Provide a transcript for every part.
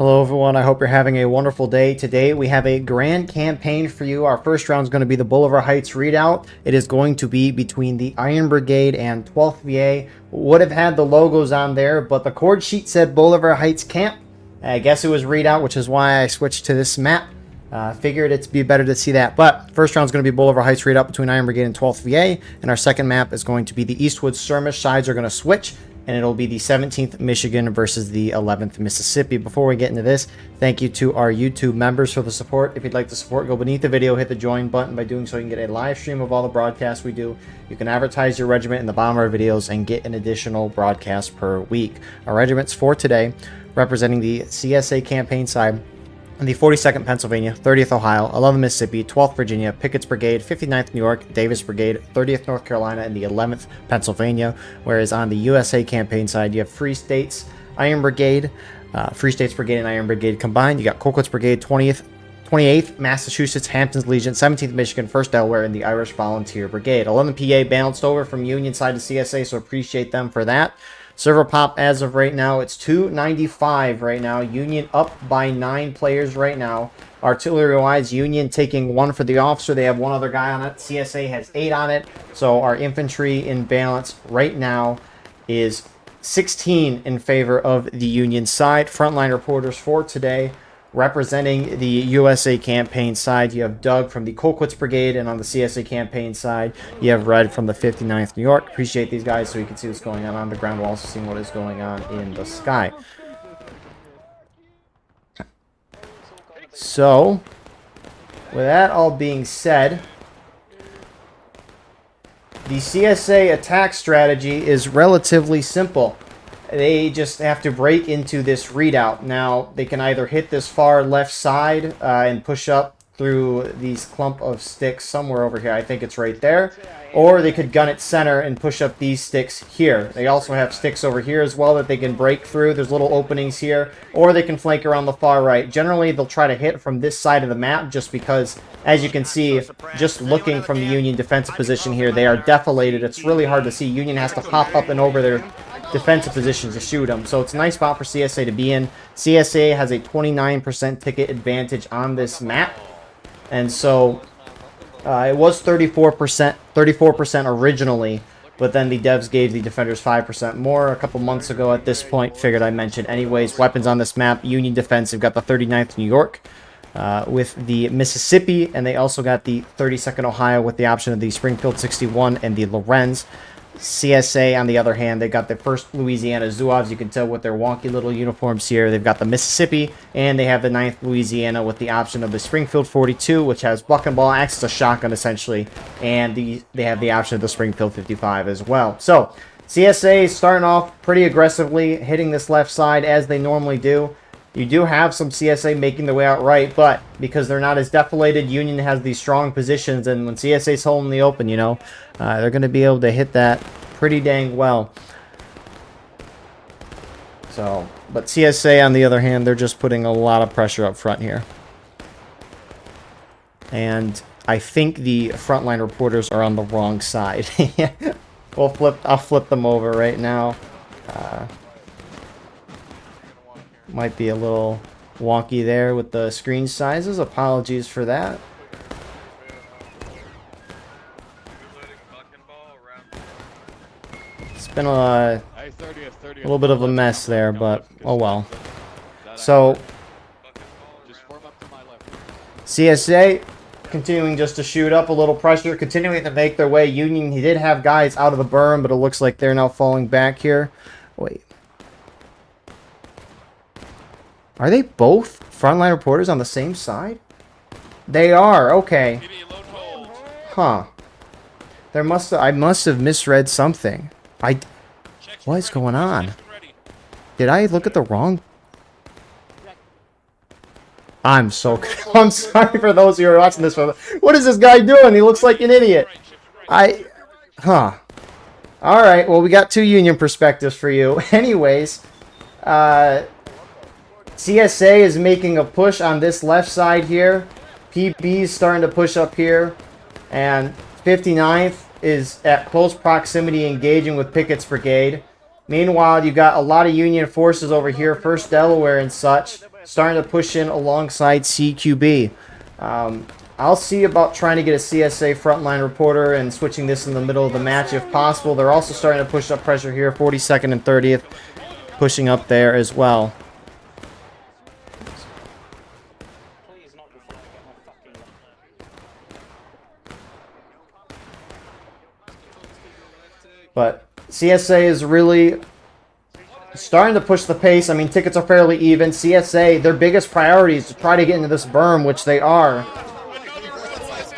Hello everyone, I hope you're having a wonderful day. Today we have a grand campaign for you. Our first round is going to be the Bolivar Heights Redoubt. It is going to be between the Iron Brigade and 12th VA. Would have had the logos on there, but the chord sheet said Bolivar Heights Camp. I guess it was Redoubt, which is why I switched to this map. Figured it'd be better to see that. But first round is going to be Bolivar Heights Redoubt between Iron Brigade and 12th VA. And our second map is going to be the Eastwood Skirmish. Sides are going to switch. And it'll be the 17th Michigan versus the 11th Mississippi. Before we get into this, thank you to our YouTube members for the support. If you'd like to support, go beneath the video, hit the join button. By doing so, you can get a live stream of all the broadcasts we do. You can advertise your regiment in the bottom of our videos and get an additional broadcast per week. Our regiments for today, representing the CSA campaign side, the 42nd Pennsylvania, 30th Ohio, 11th Mississippi, 12th Virginia, Pickett's Brigade, 59th New York, Davis Brigade, 30th North Carolina, and the 11th Pennsylvania. Whereas on the USA campaign side, you have Free States, Iron Brigade, Free States Brigade and Iron Brigade combined. You got Colquitt's Brigade, 28th Massachusetts, Hampton's Legion, 17th Michigan, 1st Delaware, and the Irish Volunteer Brigade. 11th PA balanced over from Union side to CSA, so appreciate them for that. Server pop as of right now, it's 295 right now. Union up by 9 players right now. Artillery-wise, Union taking 1 for the officer. They have 1 other guy on it. CSA has 8 on it. So our infantry in balance right now is 16 in favor of the Union side. Frontline reporters for today, representing the USA campaign side, you have Doug from the Colquitt's Brigade, and on the CSA campaign side, you have Red from the 59th New York. Appreciate these guys so you can see what's going on the ground. We're also seeing what is going on in the sky. So, with that all being said, the CSA attack strategy is relatively simple. They just have to break into this redoubt. Now, they can either hit this far left side and push up through these clump of sticks somewhere over here. I think it's right there. Or they could gun it center and push up these sticks here. They also have sticks over here as well that they can break through. There's little openings here. Or they can flank around the far right. Generally, they'll try to hit from this side of the map just because, as you can see, just looking from the Union defensive position here, they are defilated. It's really hard to see. Union has to hop up and over their defensive positions to shoot them. So it's a nice spot for CSA to be in. CSA has a 29% ticket advantage on this map. And so it was 34% originally, but then the devs gave the defenders 5% more a couple months ago at this point. Figured I'd mention anyways. Weapons on this map, Union defensive got the 39th New York with the Mississippi, and they also got the 32nd Ohio with the option of the Springfield 61 and the Lorenz. CSA, on the other hand, they got the 1st Louisiana Zouaves. You can tell with their wonky little uniforms here. They've got the Mississippi, and they have the 9th Louisiana with the option of the Springfield 42, which has buck and ball, acts as a shotgun, essentially. And they have the option of the Springfield 55 as well. So, CSA is starting off pretty aggressively, hitting this left side as they normally do. You do have some CSA making their way out right, but because they're not as defilated, Union has these strong positions, and when CSA's holding the open, you know, they're going to be able to hit that pretty dang well. So, but CSA, on the other hand, they're just putting a lot of pressure up front here. And I think the frontline reporters are on the wrong side. I'll flip them over right now. Might be a little wonky there with the screen sizes. Apologies for that. It's been a little bit of a mess there, but oh well. So, CSA continuing just to shoot up a little pressure, continuing to make their way. Union, he did have guys out of the berm, but it looks like they're now falling back here. Wait. Are they both frontline reporters on the same side? They are, okay. Huh. I must have misread something. What is going on? Did I look at the wrong? I'm sorry for those who are watching this one. What is this guy doing? He looks like an idiot. Huh. Alright, well, we got 2 Union perspectives for you. Anyways, CSA is making a push on this left side here. PB is starting to push up here. And 59th is at close proximity engaging with Pickett's Brigade. Meanwhile, you got a lot of Union forces over here, 1st Delaware and such. starting to push in alongside CQB. I'll see about trying to get a CSA frontline reporter and switching this in the middle of the match if possible. They're also starting to push up pressure here, 42nd and 30th, pushing up there as well. But CSA is really starting to push the pace. I mean, tickets are fairly even. CSA, their biggest priority is to try to get into this berm, which they are.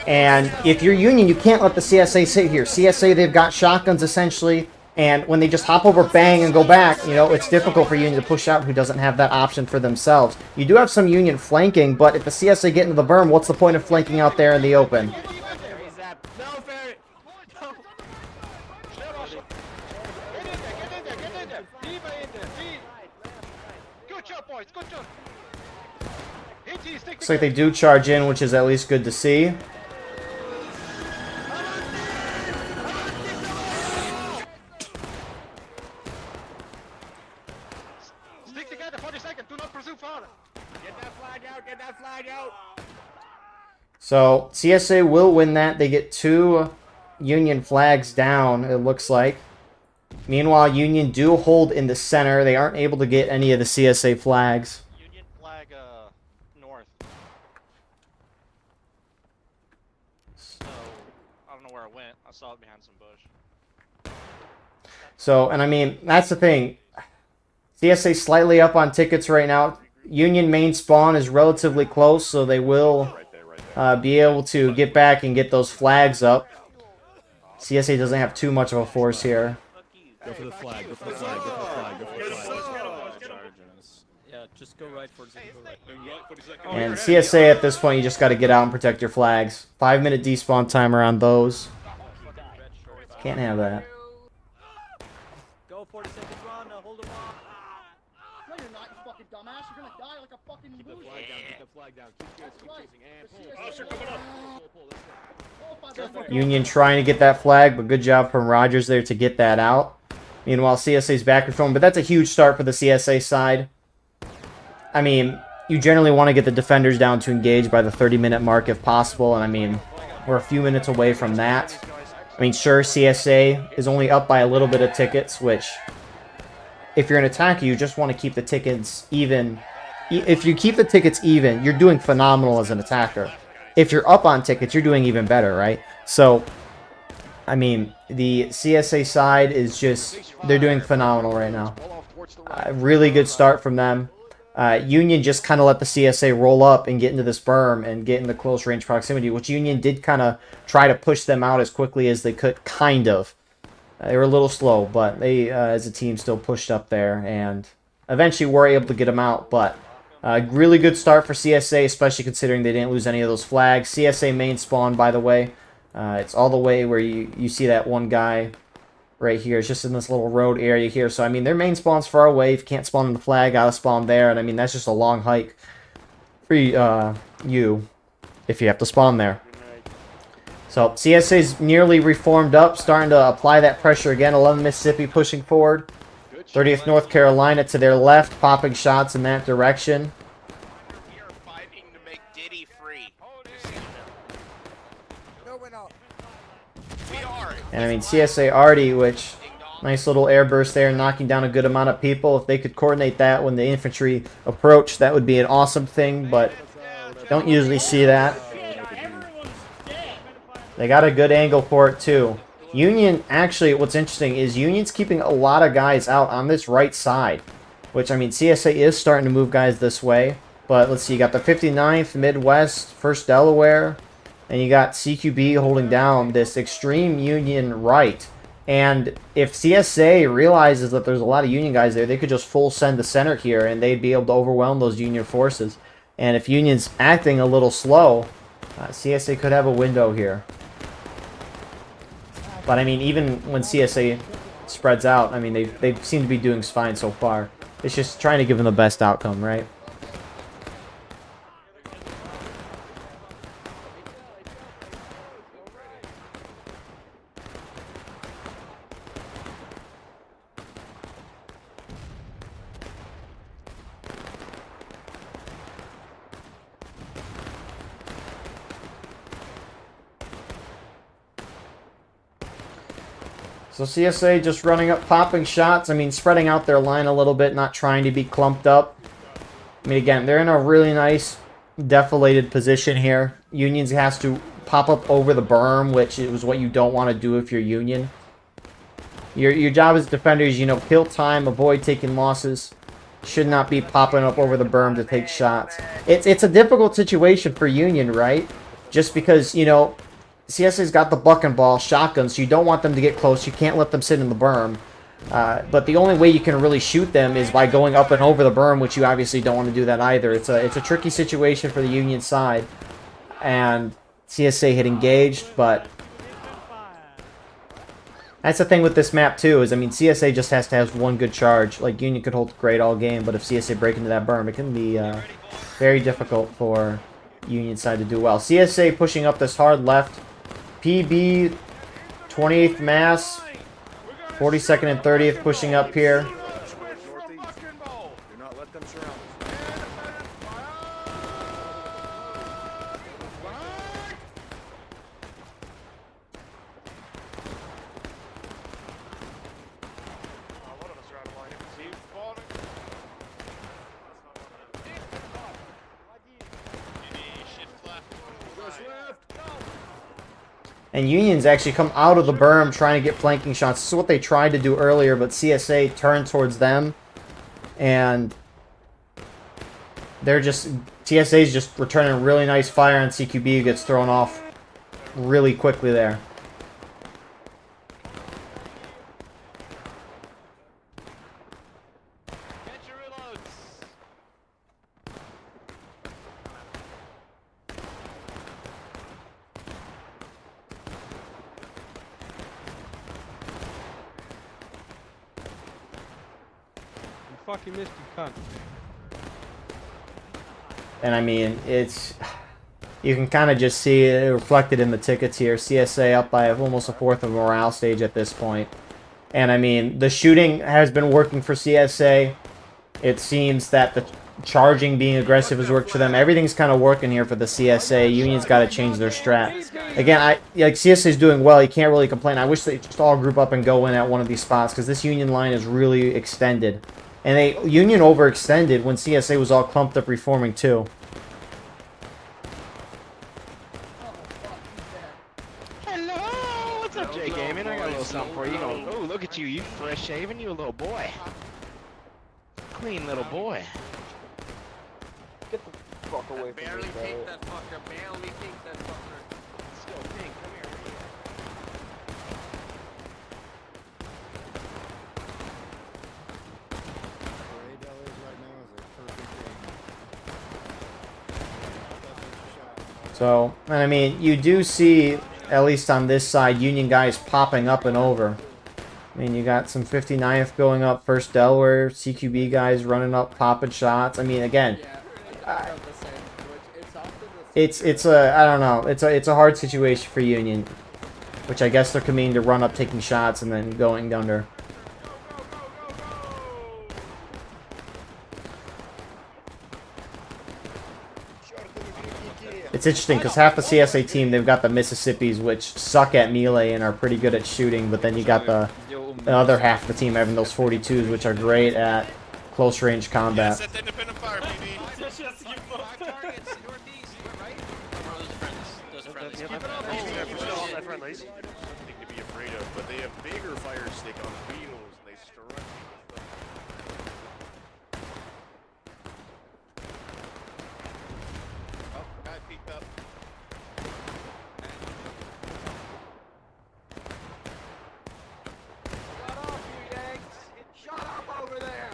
And if you're Union, you can't let the CSA sit here. CSA, they've got shotguns, essentially. And when they just hop over, bang, and go back, you know, it's difficult for Union to push out who doesn't have that option for themselves. You do have some Union flanking, but if the CSA get into the berm, what's the point of flanking out there in the open? Looks like they do charge in, which is at least good to see. Stick together, 40 seconds. Do not pursue far. Get that flag out. Get that flag out. So CSA will win that. They get 2 Union flags down, it looks like. Meanwhile, Union do hold in the center. They aren't able to get any of the CSA flags. Union flag north. So, I don't know where it went. I saw it behind some bush. So, and I mean, that's the thing. CSA slightly up on tickets right now. Union main spawn is relatively close, so they will be able to get back and get those flags up. CSA doesn't have too much of a force here. Go for the flag, go for the flag, go for the flag, go for the flag. Yeah, just go right for it. And CSA at this point, you just got to get out and protect your flags. 5-minute despawn timer on those. Can't have that. Go 40 seconds run, hold them on. No, you're not, you fucking dumbass. You're gonna die like a fucking Keep the loser. flag down, keep the flag down. Keep chasing, and pull, let's go. Union trying to get that flag, but good job from Rogers there to get that out. Meanwhile, CSA's back reform, but that's a huge start for the CSA side. I mean, you generally want to get the defenders down to engage by the 30-minute mark if possible, and I mean, we're a few minutes away from that. I mean, sure, CSA is only up by a little bit of tickets, which, if you're an attacker, you just want to keep the tickets even. If you keep the tickets even, you're doing phenomenal as an attacker. If you're up on tickets, you're doing even better, right? So, I mean, the CSA side is just, they're doing phenomenal right now. Really good start from them. Union just kind of let the CSA roll up and get into this berm and get in the close range proximity, which Union did kind of try to push them out as quickly as they could, kind of. They were a little slow, but they, as a team, still pushed up there and eventually were able to get them out. But really good start for CSA, especially considering they didn't lose any of those flags. CSA main spawn, by the way. It's all the way where you see that one guy right here. It's just in this little road area here. So, I mean, their main spawn's far away. If you can't spawn in the flag, gotta spawn there. And, I mean, that's just a long hike for you if you have to spawn there. So, CSA's nearly reformed up, starting to apply that pressure again. 11 Mississippi pushing forward. 30th North Carolina to their left, popping shots in that direction. And I mean, CSA already, which, nice little airburst there, knocking down a good amount of people. If they could coordinate that when the infantry approach, that would be an awesome thing, but don't usually see that. They got a good angle for it, too. Union, actually, what's interesting is Union's keeping a lot of guys out on this right side, which, I mean, CSA is starting to move guys this way. But let's see, you got the 59th Midwest, 1st Delaware, and you got CQB holding down this extreme Union right. And if CSA realizes that there's a lot of Union guys there, they could just full send the center here, and they'd be able to overwhelm those Union forces. And if Union's acting a little slow, CSA could have a window here. But, I mean, even when CSA spreads out, I mean, they seem to be doing fine so far. It's just trying to give them the best outcome, right? So CSA just running up, popping shots. I mean, spreading out their line a little bit, not trying to be clumped up. I mean, again, they're in a really nice defilated position here. Unions has to pop up over the berm, which is what you don't want to do if you're Union. Your job as defenders, you know, kill time, avoid taking losses. Should not be popping up over the berm to take shots. It's a difficult situation for Union, right? Just because, you know, CSA's got the buck and ball shotgun, so you don't want them to get close. You can't let them sit in the berm. But the only way you can really shoot them is by going up and over the berm, which you obviously don't want to do that either. It's a tricky situation for the Union side. And CSA had engaged, but that's the thing with this map too, is I mean CSA just has to have one good charge. Like Union could hold great all game, but if CSA break into that berm, it can be very difficult for Union side to do well. CSA pushing up this hard left. PB 28th Mass, 42nd and 30th pushing up here. And Union's actually come out of the berm trying to get flanking shots. This is what they tried to do earlier, but CSA turned towards them. And they're just... TSA's just returning really nice fire on CQB, who gets thrown off really quickly there. Fucking missed you, cunt. And I mean, it's... You can kind of just see it reflected in the tickets here. CSA up by almost a fourth of morale stage at this point. And I mean, the shooting has been working for CSA. It seems that the charging, being aggressive has worked for them. Everything's kind of working here for the CSA. Union's got to change their strat. Again, like CSA's doing well. You can't really complain. I wish they just all group up and go in at one of these spots, because this Union line is really extended. And Union overextended when CSA was all clumped up reforming too. Hello, what's up, Jay Gaming? I got a little something for you. Oh, look at you, you fresh shaven, you a little boy. Clean little boy. Get the fuck away from me, Barely bro. pink that fucker, barely pink that fucker. Let's go, pink, come here. So, and I mean, you do see, at least on this side, Union guys popping up and over. I mean, you got some 59th going up, first Delaware, CQB guys running up, popping shots. I mean, again, it's a, I don't know, it's a hard situation for Union, which I guess they're committing to run up, taking shots, and then going under. It's interesting because half the CSA team, they've got the Mississippis, which suck at melee and are pretty good at shooting, but then you got the other half of the team having those 42s, which are great at close range combat. But they have bigger fire stick on wheels and they strike. Oh, guy peeked up. Shut up, you Yanks! Shut up over there!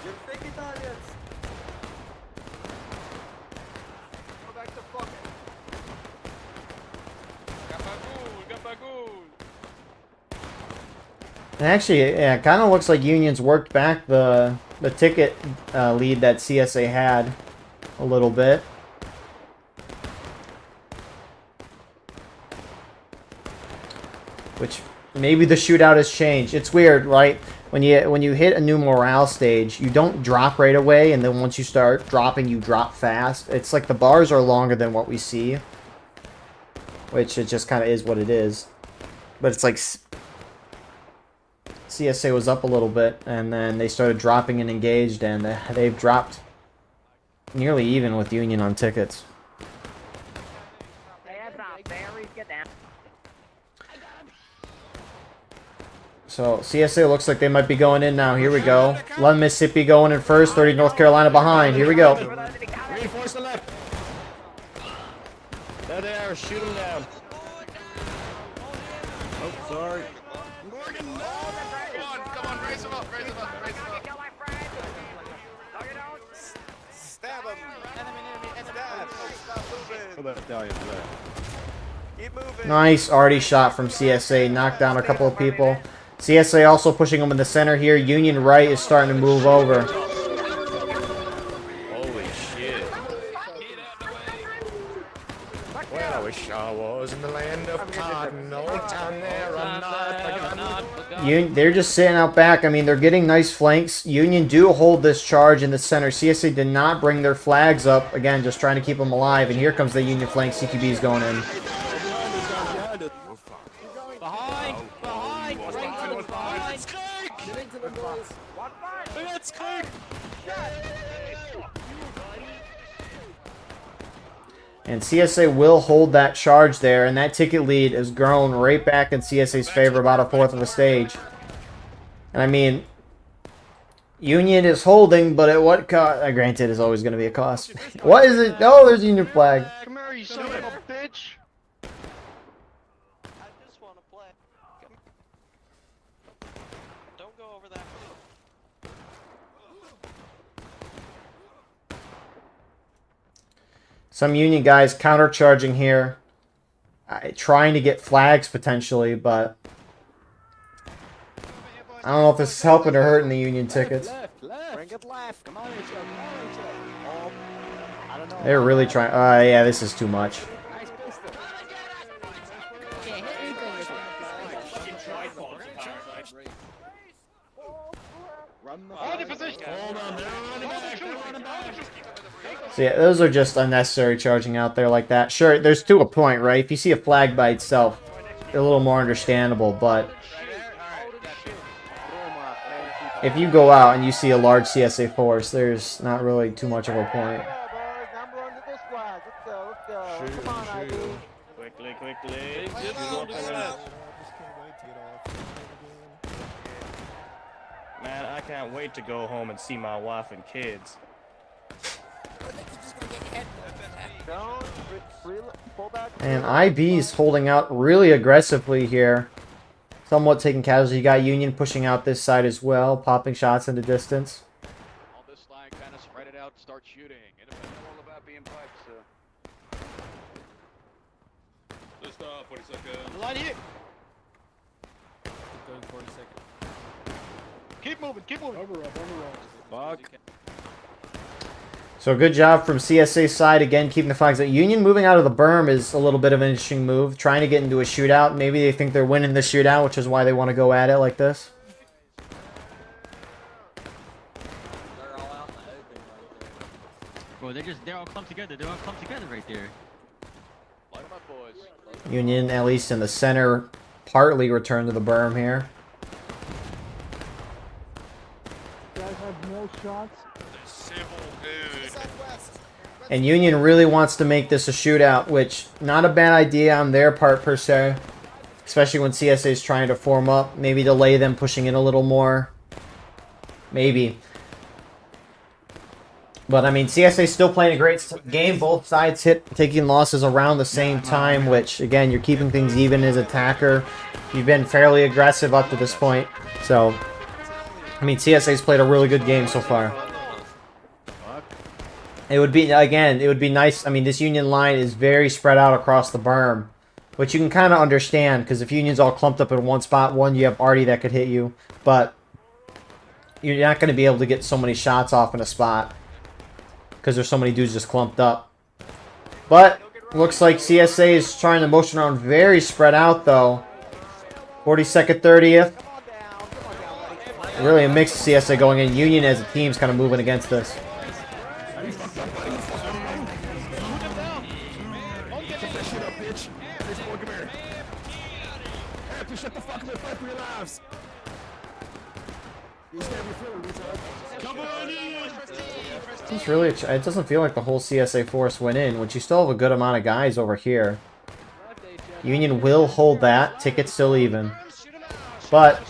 You're thick Italians! Go back to fucking. And actually, yeah, it kind of looks like Union's worked back the ticket lead that CSA had a little bit. Which maybe the shootout has changed. It's weird, right? When you hit a new morale stage, you don't drop right away, and then once you start dropping, you drop fast. It's like the bars are longer than what we see, which it just kind of is what it is. But it's like CSA was up a little bit, and then they started dropping and engaged, and they've dropped nearly even with Union on tickets. So CSA looks like they might be going in now. Here we go. 11 Mississippi going in first, 30 North Carolina behind. Here we go. Reinforce the left. There they are. Shoot them down. Oh, sorry. Morgan, no! Come on, raise him up, raise him up, raise him up. Stab him! Stop moving! Keep moving! Nice arty shot from CSA. Knocked down a couple of people. CSA also pushing them in the center here. Union right is starting to move over. Holy shit. Well, I wish I was in the land of cotton. No time there, I'm not forgotten. They're just sitting out back. I mean, they're getting nice flanks. Union do hold this charge in the center. CSA did not bring their flags up. Again, just trying to keep them alive. And here comes the Union flank. CQB's going in. And CSA will hold that charge there, and that ticket lead is grown right back in CSA's favor, about a fourth of a stage. And I mean, Union is holding, but at what cost? Granted, it's always going to be a cost. What is it? Oh, there's a Union flag. Come here, you son of a bitch. I just want to play. Don't go over that. Some Union guys countercharging here, trying to get flags potentially, but I don't know if this is helping or hurting the Union tickets. Bring it left. Come on, I don't know. They're really trying. Yeah, this is too much. So yeah, those are just unnecessary charging out there like that. Sure, there's to a point, right? If you see a flag by itself, they're a little more understandable, but if you go out and you see a large CSA force, there's not really too much of a point. Quickly. Man, I can't wait to go home and see my wife and kids. And IB's holding out really aggressively here. Somewhat taking casualties. You got Union pushing out this side as well, popping shots in the distance. All this line kind of spread it out, start shooting. It's all about being piped, so. Just 40 seconds. Line here. Going 40 seconds. Keep moving, keep moving. Fuck. So good job from CSA's side, again, keeping the flags up. Union moving out of the berm is a little bit of an interesting move. Trying to get into a shootout. Maybe they think they're winning the shootout, which is why they want to go at it like this. They're all out in the open right there. Bro, they're all clumped together. They're all clumped together right there. Light 'em up, boys. Union, at least in the center, partly returned to the berm here. Guys have no shots. Civil dude. And Union really wants to make this a shootout, which not a bad idea on their part per se. Especially when CSA is trying to form up. Maybe delay them pushing in a little more. Maybe. But I mean, CSA still playing a great game. Both sides taking losses around the same time, which again, you're keeping things even as attacker. You've been fairly aggressive up to this point. So, I mean, CSA's played a really good game so far. It would be, again, it would be nice. I mean, this Union line is very spread out across the berm, which you can kind of understand, because if Union's all clumped up in one spot, one, you have Artie that could hit you, but you're not going to be able to get so many shots off in a spot, because there's so many dudes just clumped up. But, looks like CSA is trying to motion around very spread out, though. 42nd, 30th. Really a mix of CSA going in. Union as a team's kind of moving against this. Captain, shut the fuck up and fight for your lives! You stab your feeling, retard. Come on in! It's really, it doesn't feel like the whole CSA force went in, which you still have a good amount of guys over here. Union will hold that. Ticket's still even. But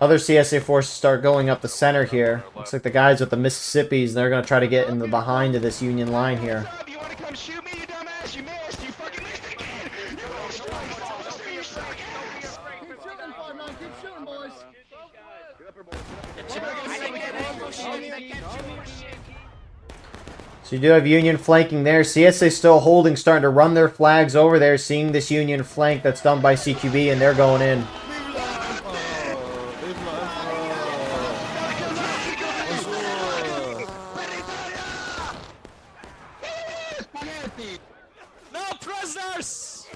other CSA forces start going up the center here. Looks like the guys with the Mississippis, they're going to try to get in the behind of this Union line here. You want to come shoot me, you dumbass? You missed. You fucking missed again. You missed twice. You suck ass. Keep shooting, 5-9. Keep shooting, boys. So you do have Union flanking there. CSA still holding, starting to run their flags over there, seeing this Union flank that's done by CQB, and they're going in. No prisoners!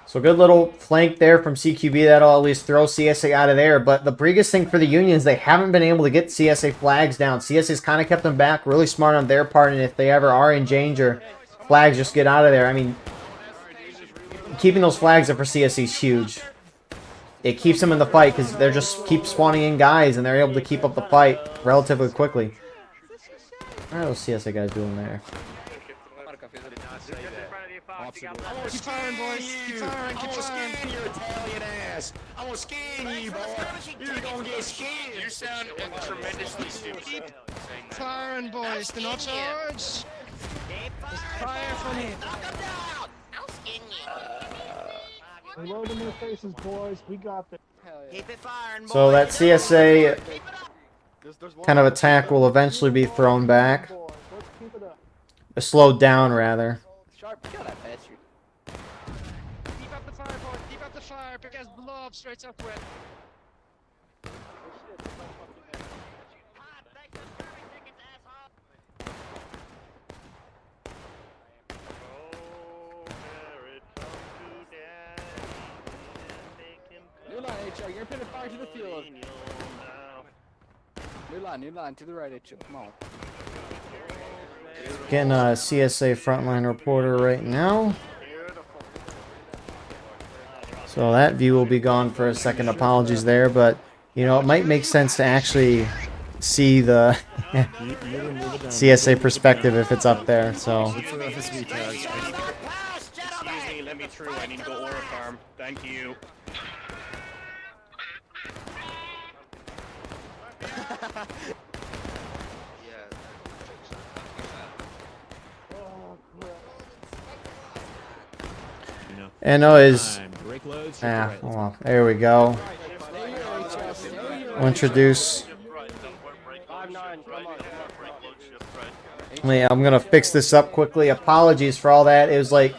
So good little flank there from CQB. That'll at least throw CSA out of there. But the biggest thing for the Unions, they haven't been able to get CSA flags down. CSA's kind of kept them back. Really smart on their part. And if they ever are in danger, flags just get out of there. I mean, keeping those flags up for CSA is huge. It keeps them in the fight because they're just keep spawning in guys and they're able to keep up the fight relatively quickly. What are those CSA guys doing there? Keep firing, boys. Keep firing, keep firing. I'm gonna skin your Italian ass. I'm gonna skin you, boy. You're gonna get skinned. You sound tremendously stupid. Firing, boys. Do not charge. Just fire for me. Reload in their faces, boys. We got this. Keep it firing, So that CSA kind of attack will eventually be thrown back. Let's keep it up. Slowed down, rather. Sharp, kill that bastard. Keep up the fire, boys. Keep up the fire. Because blow up straight up with. New line, HR. You're pinning fire to the field. New line, to the right, HR. Come on. Getting a CSA frontline reporter right now. So that view will be gone for a second. Apologies there, but you know, it might make sense to actually see the CSA perspective if it's up there. So Excuse me, let me through. I need to go aura farm. Thank you. and is Break loads. well, there we go. We'll introduce. Yeah, I'm gonna fix this up quickly. Apologies for all that. It was like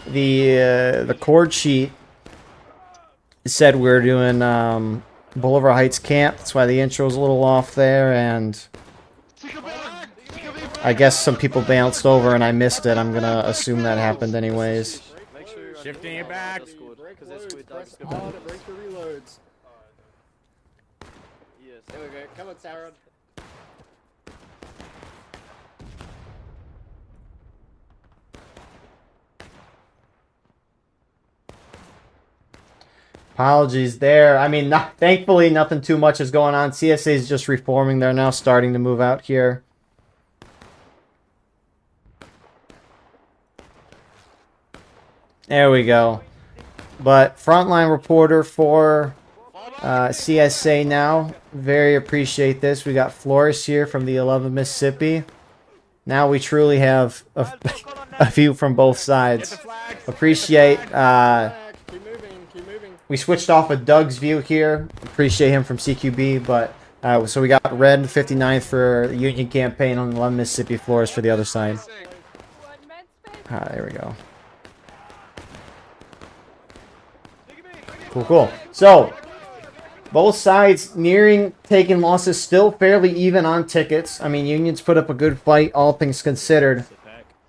the chord sheet said we were doing Bolivar Heights Camp. That's why the intro was a little off there, and I guess some people bounced over and I missed it. I'm gonna assume that happened anyways. Shifting it back. Break the reloads. Yes. There we go. Come on, Sarah. Apologies there. I mean, thankfully, nothing too much is going on. CSA is just reforming. They're now starting to move out here. There we go. But frontline reporter for CSA now. Very appreciate this. We got Flores here from the 11th Mississippi. Now we truly have a view from both sides. Appreciate. Keep moving. We switched off with Doug's view here. Appreciate him from CQB, but so we got Red 59th for the Union campaign on 11 Mississippi, Flores for the other side. There we go. Cool. So, both sides nearing taking losses, still fairly even on tickets. I mean, Union's put up a good fight, all things considered.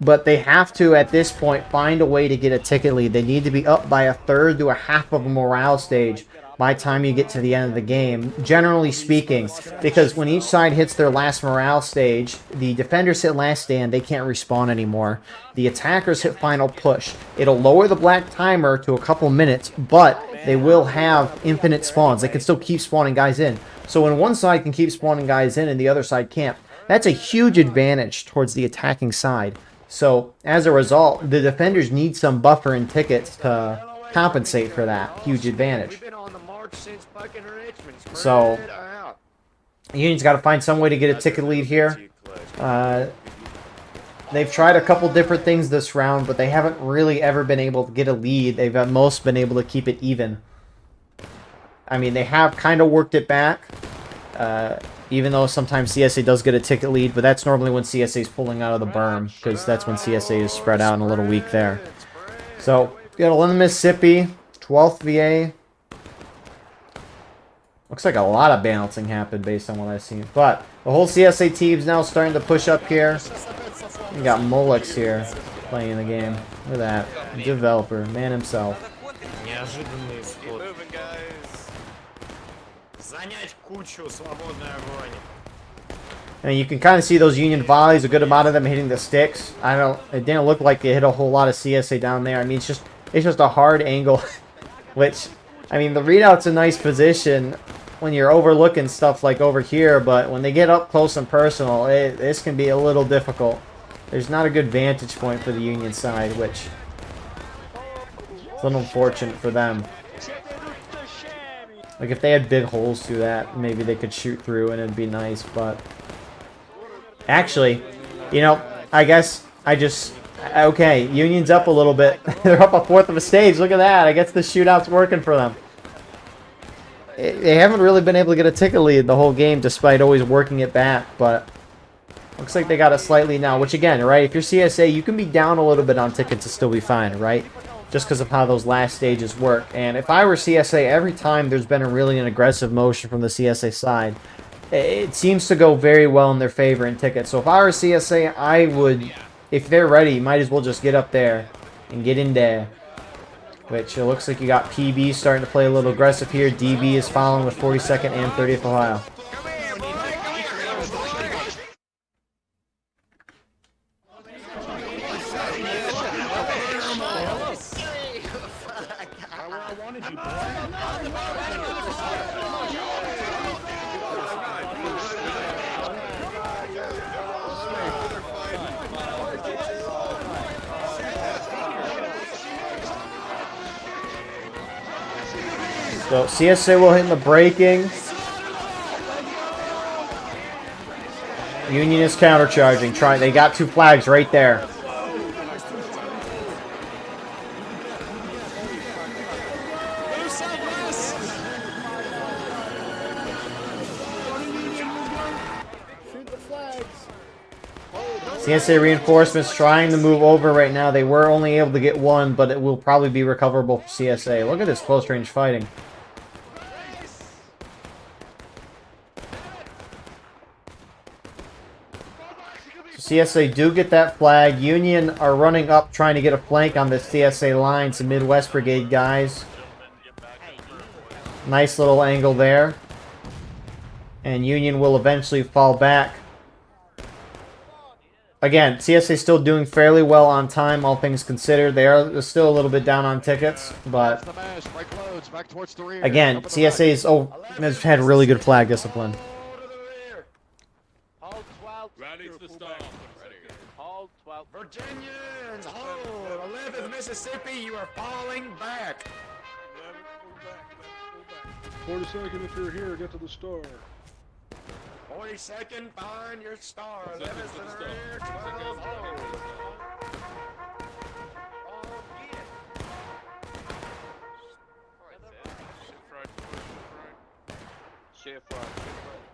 But they have to, at this point, find a way to get a ticket lead. They need to be up by a third to a half of a morale stage. by the time you get to the end of the game, generally speaking, because when each side hits their last morale stage, the defenders hit last stand, they can't respawn anymore. The attackers hit final push. It'll lower the black timer to a couple minutes, but they will have infinite spawns. They can still keep spawning guys in. So when one side can keep spawning guys in and the other side can't, that's a huge advantage towards the attacking side. So as a result, the defenders need some buffer and tickets to compensate for that huge advantage. So Union's got to find some way to get a ticket lead here. They've tried a couple different things this round, but they haven't really ever been able to get a lead. They've at most been able to keep it even. I mean, they have kind of worked it back, even though sometimes CSA does get a ticket lead, but that's normally when CSA is pulling out of the berm, because that's when CSA is spread out and a little weak there. So, we got 11 Mississippi, 12th VA. Looks like a lot of balancing happened based on what I've seen. But the whole CSA team's now starting to push up here. You got Molex here playing the game. Look at that. Developer, man himself. And you can kind of see those Union volleys, a good amount of them hitting the sticks. It didn't look like they hit a whole lot of CSA down there. I mean, it's just a hard angle, which, I mean, the Redoubt's a nice position when you're overlooking stuff like over here, but when they get up close and personal, this can be a little difficult. There's not a good vantage point for the Union side, which is a little unfortunate for them. Like, if they had big holes through that, maybe they could shoot through and it'd be nice, but... Actually, you know, I guess I just... Okay, Union's up a little bit. They're up a fourth of a stage. Look at that. I guess the shootout's working for them. They haven't really been able to get a ticket lead the whole game, despite always working it back, but... Looks like they got it slightly now, which again, right, if you're CSA, you can be down a little bit on tickets to still be fine, right? Just because of how those last stages work. And if I were CSA, every time there's been an aggressive motion from the CSA side, it seems to go very well in their favor in tickets. So if I were CSA, I would, if they're ready, might as well just get up there and get in there. Which it looks like you got PB starting to play a little aggressive here. DB is following with 42nd and 30th Ohio. So CSA will hit in the braking. Union is countercharging. They got two flags right there. CSA reinforcements trying to move over right now. They were only able to get one, but it will probably be recoverable for CSA. Look at this close range fighting. CSA do get that flag. Union are running up trying to get a flank on this CSA line. Some Midwest Brigade guys. Nice little angle there. And Union will eventually fall back. Again, CSA still doing fairly well on time, all things considered. They are still a little bit down on tickets, but again, CSA has had really good flag discipline. Virginians, hold! 11th Mississippi, you are falling back! 42nd, if you're here, get to the star. 42nd, find your star. 11th to the rear, 12, hold.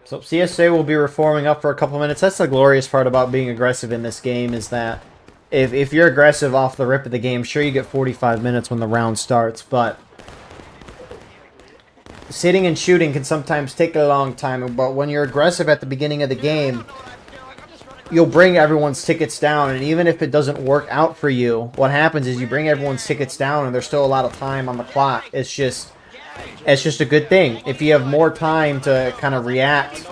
So CSA will be reforming up for a couple minutes. That's the glorious part about being aggressive in this game, is that if you're aggressive off the rip of the game, sure you get 45 minutes when the round starts, but sitting and shooting can sometimes take a long time. But when you're aggressive at the beginning of the game, you'll bring everyone's tickets down, and even if it doesn't work out for you, what happens is you bring everyone's tickets down and there's still a lot of time on the clock. It's just, it's just a good thing. If you have more time to kind of react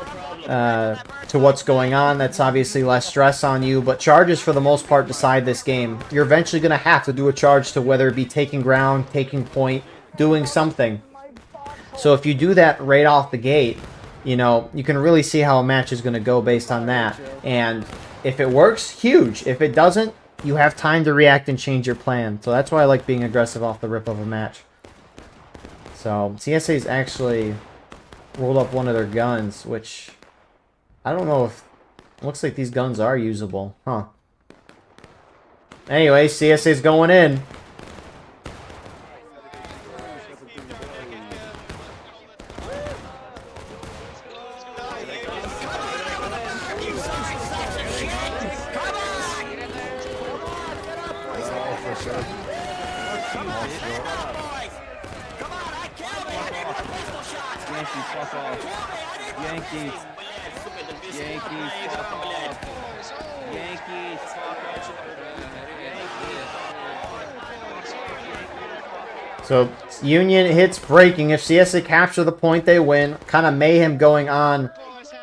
to what's going on, that's obviously less stress on you. But charges, for the most part, decide this game. You're eventually going to have to do a charge to whether it be taking ground, taking point, doing something. So if you do that right off the gate, you know, you can really see how a match is going to go based on that. And if it works, huge. If it doesn't, you have time to react and change your plan. So that's why I like being aggressive off the rip of a match. So CSA's actually rolled up one of their guns, which I don't know if... Looks like these guns are usable. Huh. Anyway, CSA's going in. So Union hits breaking. If CSA capture the point, they win. Kind of mayhem going on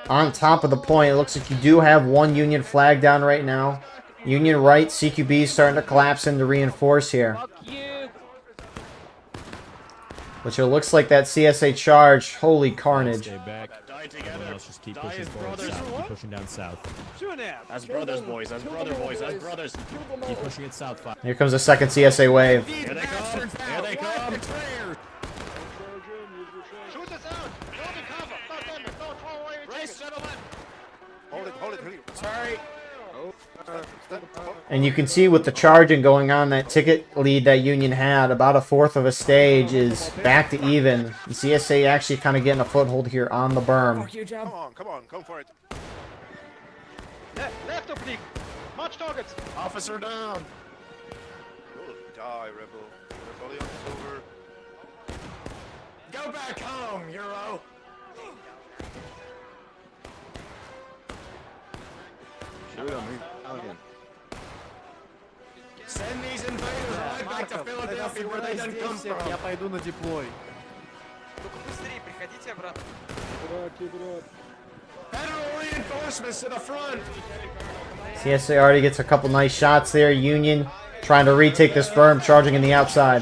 top of the point. It looks like you do have one Union flag down right now. Union right, CQB starting to collapse in to reinforce here. Which it looks like that CSA charge. Holy carnage. Stay back. Everyone else just keep pushing forward south. Keep pushing down south. That's brothers, boys. That's brother boys. That's brothers. Keep pushing it south. Here comes the second CSA wave. Here they come. Here they come. Shoot us out! Hold the cover! Not them! Don't throw away your Race, gentlemen. Hold it. Sorry. And you can see with the charging going on, that ticket lead that Union had, about a fourth of a stage is back to even. The CSA actually kind of getting a foothold here on the berm. Come on, come for it. Left oblique. March targets. Officer down. Die, rebel. Rebellion is over. Go back home, Euro. Shoot him. Send these invaders right back to Philadelphia where they done come from. Keep it up. Federal reinforcements to the front. CSA already gets a couple nice shots there. Union trying to retake this berm, charging in the outside.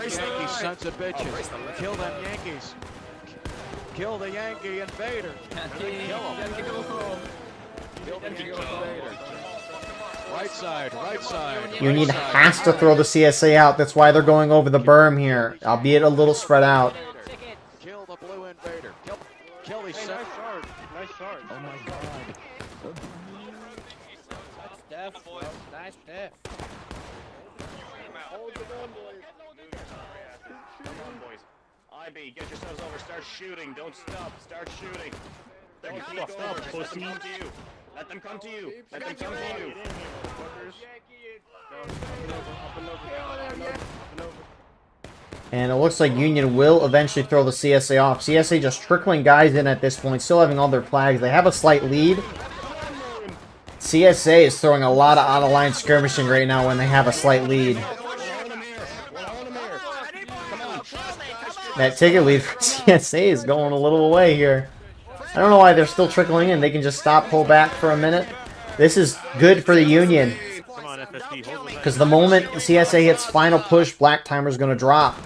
These sons of bitches. Kill them Yankees. Kill the Yankee invader. Kill him. Kill the Yankee invader. Right side, right side. Union has to throw the CSA out. That's why they're going over the berm here, albeit a little spread out. Kill the blue invader. Kill these sons. Nice charge. Oh my god. Def, boys. Nice def. Hold the gun, boys. Come on, boys. IB, get yourselves over. Start shooting. Don't stop. Start shooting. Don't stop, pussy. Let them come to you. Let them come to you. And it looks like Union will eventually throw the CSA off. CSA just trickling guys in at this point, still having all their flags. They have a slight lead. CSA is throwing a lot of out-of-line skirmishing right now when they have a slight lead. That ticket lead for CSA is going a little away here. I don't know why they're still trickling in. They can just stop, pull back for a minute. This is good for the Union. Because the moment CSA hits final push, Black Timer's going to drop.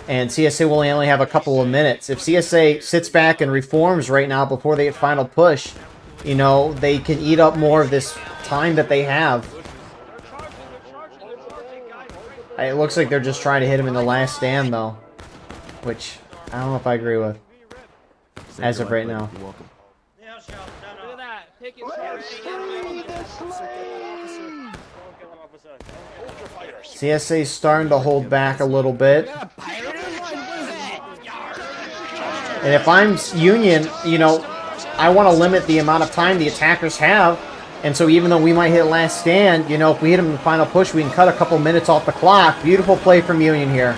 And CSA will only have a couple of minutes. If CSA sits back and reforms right now before they hit final push, you know, they can eat up more of this time that they have. It looks like they're just trying to hit him in the last stand, though. Which, I don't know if I agree with. As of right now. You're welcome. Look at that. Take it. CSA's starting to hold back a little bit. And if I'm Union, you know, I want to limit the amount of time the attackers have. And so even though we might hit last stand, you know, if we hit them in the final push, we can cut a couple minutes off the clock. Beautiful play from Union here.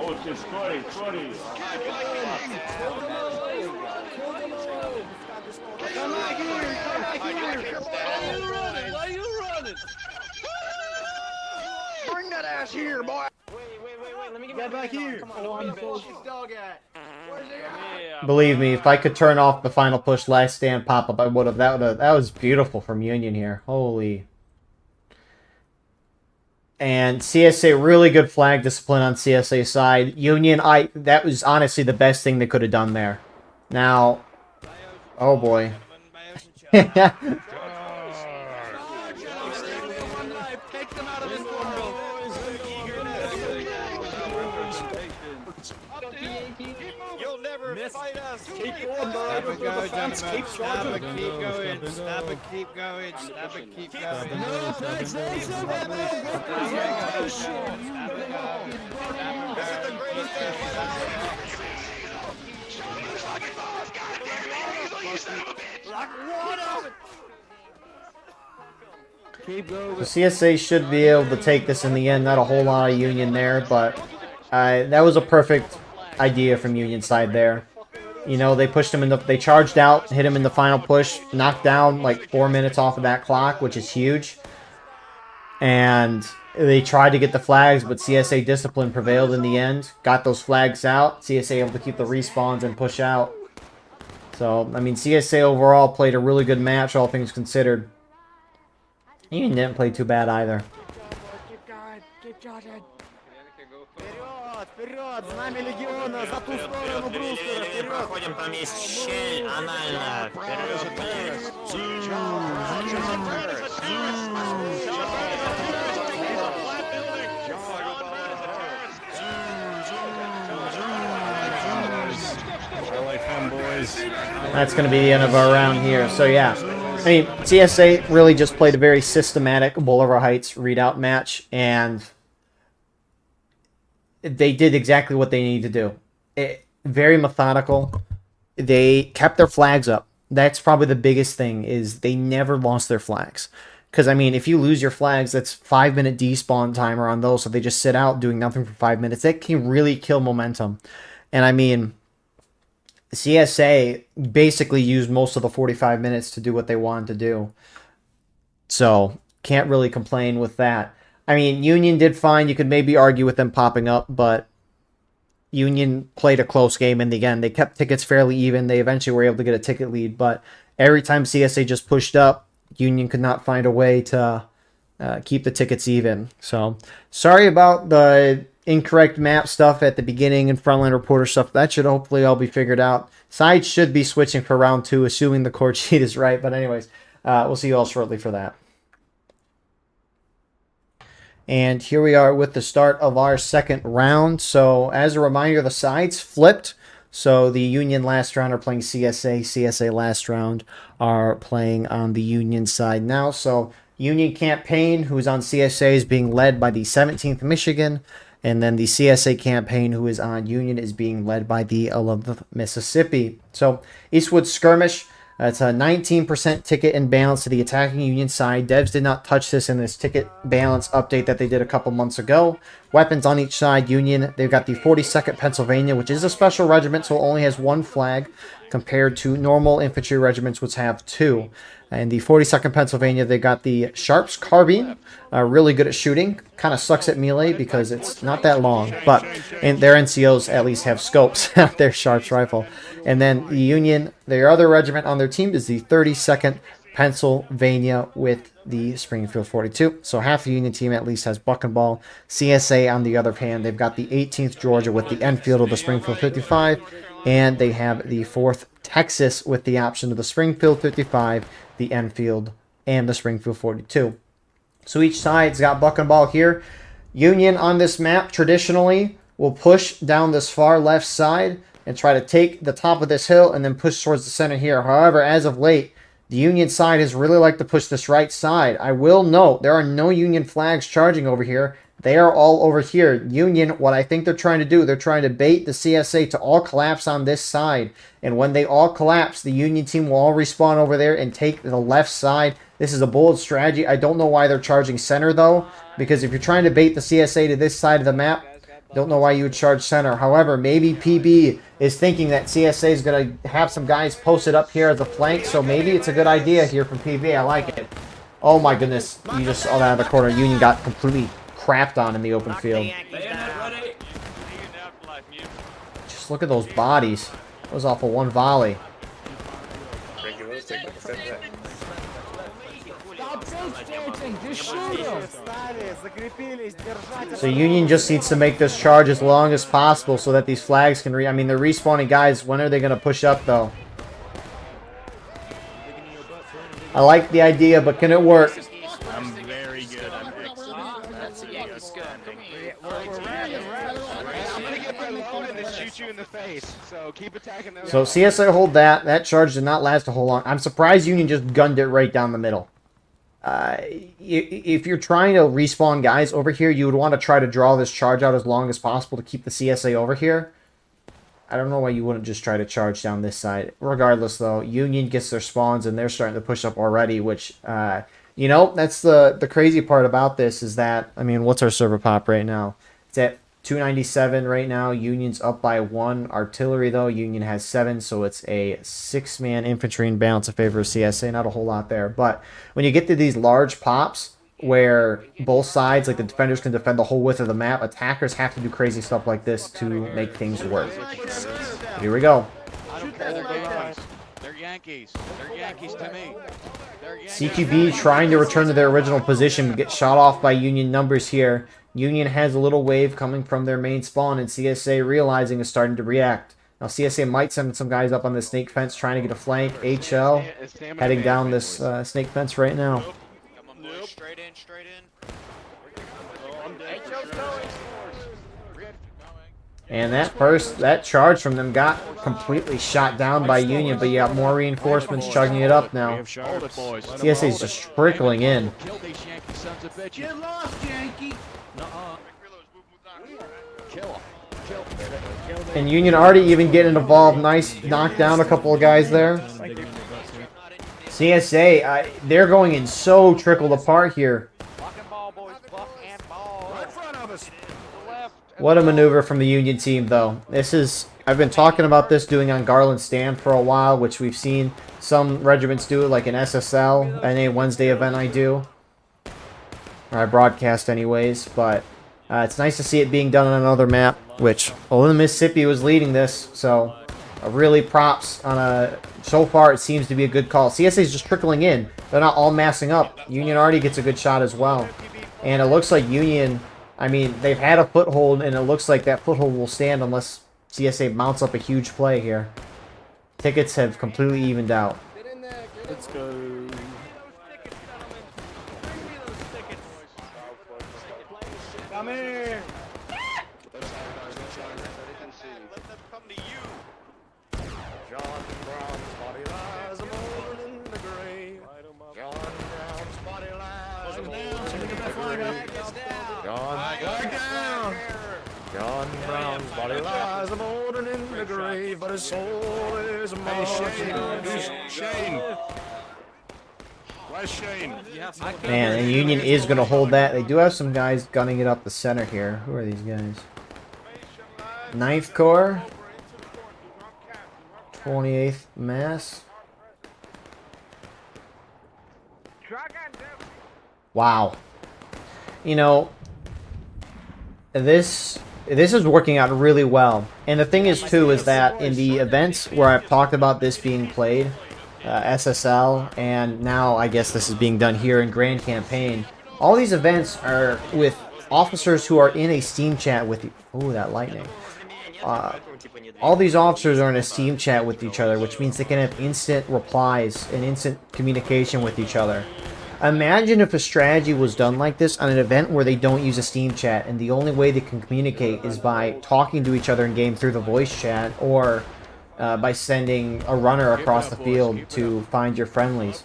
Oh shit, Scotty. Come back here! Why are you running? Bring that ass here, boy! Wait, let me Get back here! Come on, don't be a bitch. Dog at? Where's he at? Believe me, if I could turn off the final push last stand pop-up, I would have. That was beautiful from Union here. Holy. And CSA, really good flag discipline on CSA side. Union, that was honestly the best thing they could have done there. Now, oh boy. You'll never fight us. Keep going, bro. Have a go, gentlemen. Keep Stab charging. and keep going. Stab and keep going. Stab and keep going. Keep going. The CSA should be able to take this in the end. Not a whole lot of Union there, but that was a perfect idea from Union side there. You know, they pushed him in they charged out, hit him in the final push, knocked down like 4 minutes off of that clock, which is huge. And they tried to get the flags, but CSA discipline prevailed in the end. Got those flags out. CSA able to keep the respawns and push out. So, I mean, CSA overall played a really good match, all things considered. Union didn't play too bad either. Keep going. Keep charging. Вперед! С нами легиона! За ту сторону Брустера! Вперед! Проходим по месть щель анально. That's going to be the end of our round here. So, yeah. I mean, CSA really just played a very systematic Bolivar Heights Redoubt match, and they did exactly what they needed to do. Very methodical. They kept their flags up. That's probably the biggest thing, is they never lost their flags. Because, I mean, if you lose your flags, that's 5-minute despawn timer on those, so they just sit out doing nothing for 5 minutes. That can really kill momentum. And, I mean, CSA basically used most of the 45 minutes to do what they wanted to do. So, can't really complain with that. I mean, Union did fine. You could maybe argue with them popping up, but Union played a close game in the end. They kept tickets fairly even. They eventually were able to get a ticket lead, but every time CSA just pushed up, Union could not find a way to keep the tickets even. So, sorry about the incorrect map stuff at the beginning and Frontline Reporter stuff. That should hopefully all be figured out. Sides should be switching for round 2, assuming the court sheet is right. But anyways, we'll see you all shortly for that. And here we are with the start of our second round. So as a reminder, the sides flipped. So the Union last round are playing CSA. CSA last round are playing on the Union side now. So Union campaign, who's on CSA, is being led by the 17th Michigan. And then the CSA campaign, who is on Union, is being led by the 11th Mississippi. So Eastwood Skirmish, it's a 19% ticket imbalance to the attacking Union side. Devs did not touch this in this ticket balance update that they did a couple months ago. Weapons on each side, Union, they've got the 42nd Pennsylvania, which is a special regiment, so it only has 1 flag, compared to normal infantry regiments, which have 2. And the 42nd Pennsylvania, they got the Sharps Carbine, really good at shooting. Kind of sucks at melee because it's not that long, but their NCOs at least have scopes at their Sharps rifle. And then the Union, their other regiment on their team is the 32nd Pennsylvania with the Springfield 42. So half the Union team at least has buck and ball. CSA, on the other hand, they've got the 18th Georgia with the Enfield of the Springfield 55, and they have the 4th Texas with the option of the Springfield 55, the Enfield, and the Springfield 42. So each side's got buck and ball here. Union on this map traditionally will push down this far left side and try to take the top of this hill and then push towards the center here. However, as of late, the Union side has really liked to push this right side. I will note, there are no Union flags charging over here. They are all over here. Union, what I think they're trying to do, they're trying to bait the CSA to all collapse on this side. And when they all collapse, the Union team will all respawn over there and take the left side. This is a bold strategy. I don't know why they're charging center, though, because if you're trying to bait the CSA to this side of the map, Don't know why you would charge center. However, maybe PB is thinking that CSA is going to have some guys posted up here as a flank, so maybe it's a good idea here from PB. I like it. Oh my goodness. You just saw that out of the corner. Union got completely crapped on in the open field. Just look at those bodies. That was off of one volley. So Union just needs to make this charge as long as possible so that these flags can I mean, they're respawning guys. When are they going to push up, though? I like the idea, but can it work? I'm very good at X. That's a scanning. I'm gonna get my load and shoot you in the face. So keep attacking those. So CSA hold that. That charge did not last a whole long. I'm surprised Union just gunned it right down the middle. If you're trying to respawn guys over here, you would want to try to draw this charge out as long as possible to keep the CSA over here. I don't know why you wouldn't just try to charge down this side. Regardless, though, Union gets their spawns, and they're starting to push up already, which, you know, that's the crazy part about this is that, I mean, what's our server pop right now? It's at 297 right now. Union's up by 1. Artillery, though, Union has 7, so it's a 6-man infantry in balance in favor of CSA. Not a whole lot there. But when you get to these large pops, where both sides, like the defenders can defend the whole width of the map, attackers have to do crazy stuff like this to make things work. Here we go. They're Yankees. They're Yankees to me. CQB trying to return to their original position, but get shot off by Union numbers here. Union has a little wave coming from their main spawn, and CSA realizing is starting to react. Now CSA might send some guys up on the snake fence trying to get a flank. HL heading down this snake fence right now. Straight in, straight in. And that charge from them got completely shot down by Union, but you got more reinforcements chugging it up now. CSA is just trickling in. Get lost, Yankee. And Union already even getting involved. Nice knock down a couple of guys there. CSA, they're going in so trickled apart here. What a maneuver from the Union team, though. This is, I've been talking about this doing on Garland Stand for a while, which we've seen some regiments do, like an SSL, and a Wednesday event I do. Or I broadcast anyways, but it's nice to see it being done on another map, which Ole Mississippi was leading this, so really props on a... So far, it seems to be a good call. CSA is just trickling in. They're not all massing up. Union already gets a good shot as well. And it looks like Union... I mean, they've had a foothold, and it looks like that foothold will stand unless CSA mounts up a huge play here. Tickets have completely evened out. Let's go. Come here. Let them come to you. John Brown's body lies a moldering in the grave. John Brown's body lies a moldering in the grave. John Brown's body lies a moldering in the grave, but his soul is a Shane. Where's Shane? Man, and Union is going to hold that. They do have some guys gunning it up the center here. Who are these guys? 9th Corps. 28th Mass. Wow. You know, this is working out really well. And the thing is, too, is that in the events where I've talked about this being played, SSL, and now I guess this is being done here in Grand Campaign, all these events are with officers who are in a Steam chat with you. Oh, that lightning. All these officers are in a Steam chat with each other, which means they can have instant replies and instant communication with each other. Imagine if a strategy was done like this on an event where they don't use a Steam chat, and the only way they can communicate is by talking to each other in game through the voice chat, or by sending a runner across the field to find your friendlies.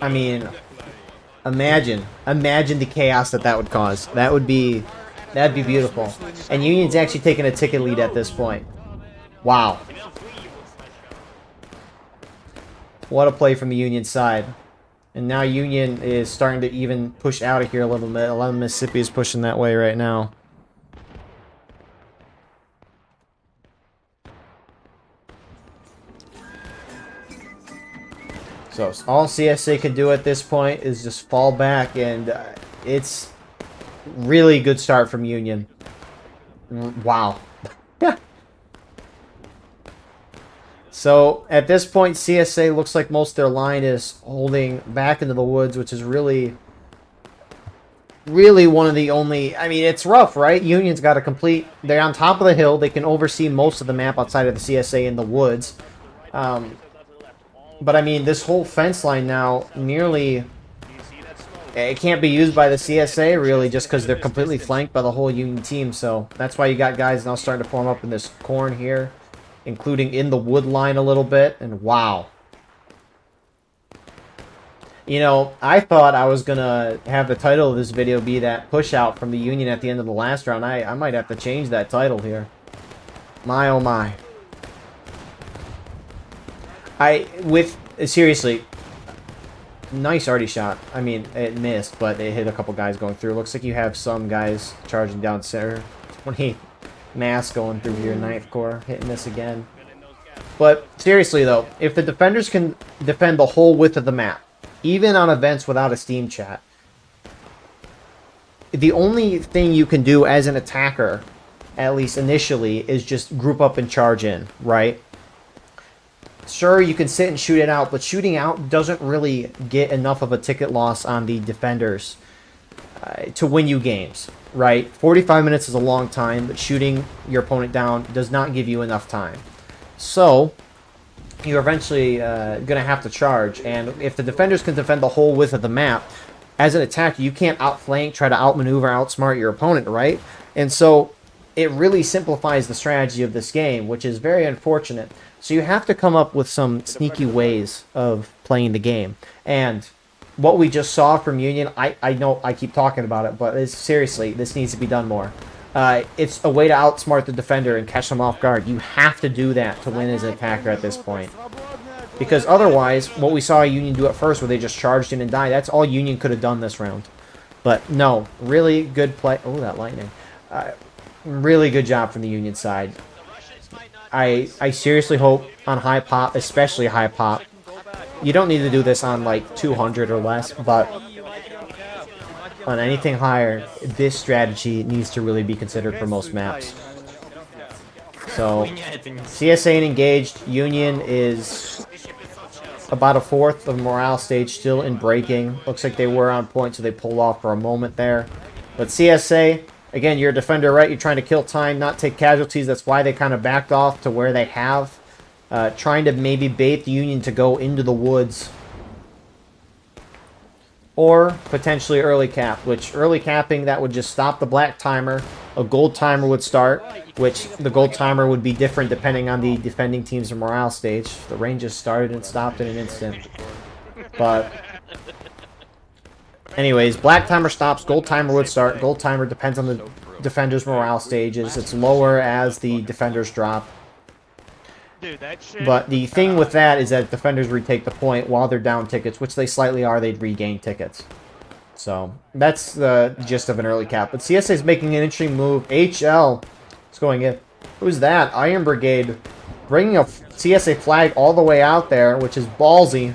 I mean, imagine the chaos that would cause. That'd be beautiful. And Union's actually taking a ticket lead at this point. Wow. What a play from the Union side. And now Union is starting to even push out of here a little bit. A lot of Mississippi is pushing that way right now. So all CSA can do at this point is just fall back, and it's really good start from Union. Wow. So at this point, CSA looks like most of their line is holding back into the woods, which is really one of the only... I mean, it's rough, right? Union's got to complete... They're on top of the hill. They can oversee most of the map outside of the CSA in the woods. But, I mean, this whole fence line now nearly... It can't be used by the CSA, really, just because they're completely flanked by the whole Union team. So that's why you got guys now starting to form up in this corn here, including in the wood line a little bit. And wow. You know, I thought I was going to have the title of this video be that push out from the Union at the end of the last round. I might have to change that title here. My oh my. Seriously, nice arty shot. I mean, it missed, but it hit a couple guys going through. Looks like you have some guys charging down center. 28 mass going through your 9th Corps, hitting this again. But seriously though, if the defenders can defend the whole width of the map, even on events without a Steam chat, the only thing you can do as an attacker, at least initially, is just group up and charge in, right? Sure, you can sit and shoot it out, but shooting out doesn't really get enough of a ticket loss on the defenders to win you games, right? 45 minutes is a long time, but shooting your opponent down does not give you enough time. So you're eventually going to have to charge, and if the defenders can defend the whole width of the map, as an attacker, you can't outflank, try to outmaneuver, outsmart your opponent, right? And so it really simplifies the strategy of this game, which is very unfortunate. So you have to come up with some sneaky ways of playing the game. And what we just saw from Union, I know I keep talking about it, but seriously, this needs to be done more. It's a way to outsmart the defender and catch them off guard. You have to do that to win as an attacker at this point. Because otherwise, what we saw Union do at first, where they just charged in and died, that's all Union could have done this round. But no, really good play. Oh, that lightning. Really good job from the Union side. I seriously hope on high pop, especially high pop, you don't need to do this on like 200 or less, but on anything higher, this strategy needs to really be considered for most maps. So, CSA engaged. Union is about a fourth of morale stage, still in breaking. Looks like they were on point, so they pulled off for a moment there. But CSA, again, you're a defender, right? You're trying to kill time, not take casualties. That's why they kind of backed off to where they have. Trying to maybe bait the Union to go into the woods. Or potentially early cap, which early capping, that would just stop the black timer. A gold timer would start, which the gold timer would be different depending on the defending team's morale stage. The range just started and stopped in an instant. But anyways, black timer stops, gold timer would start. Gold timer depends on the defender's morale stages. It's lower as the defenders drop. But the thing with that is that defenders retake the point while they're down tickets, which they slightly are. They'd regain tickets. So that's the gist of an early cap. But CSA is making an interesting move. HL is going in. Who's that? Iron Brigade bringing a CSA flag all the way out there, which is ballsy.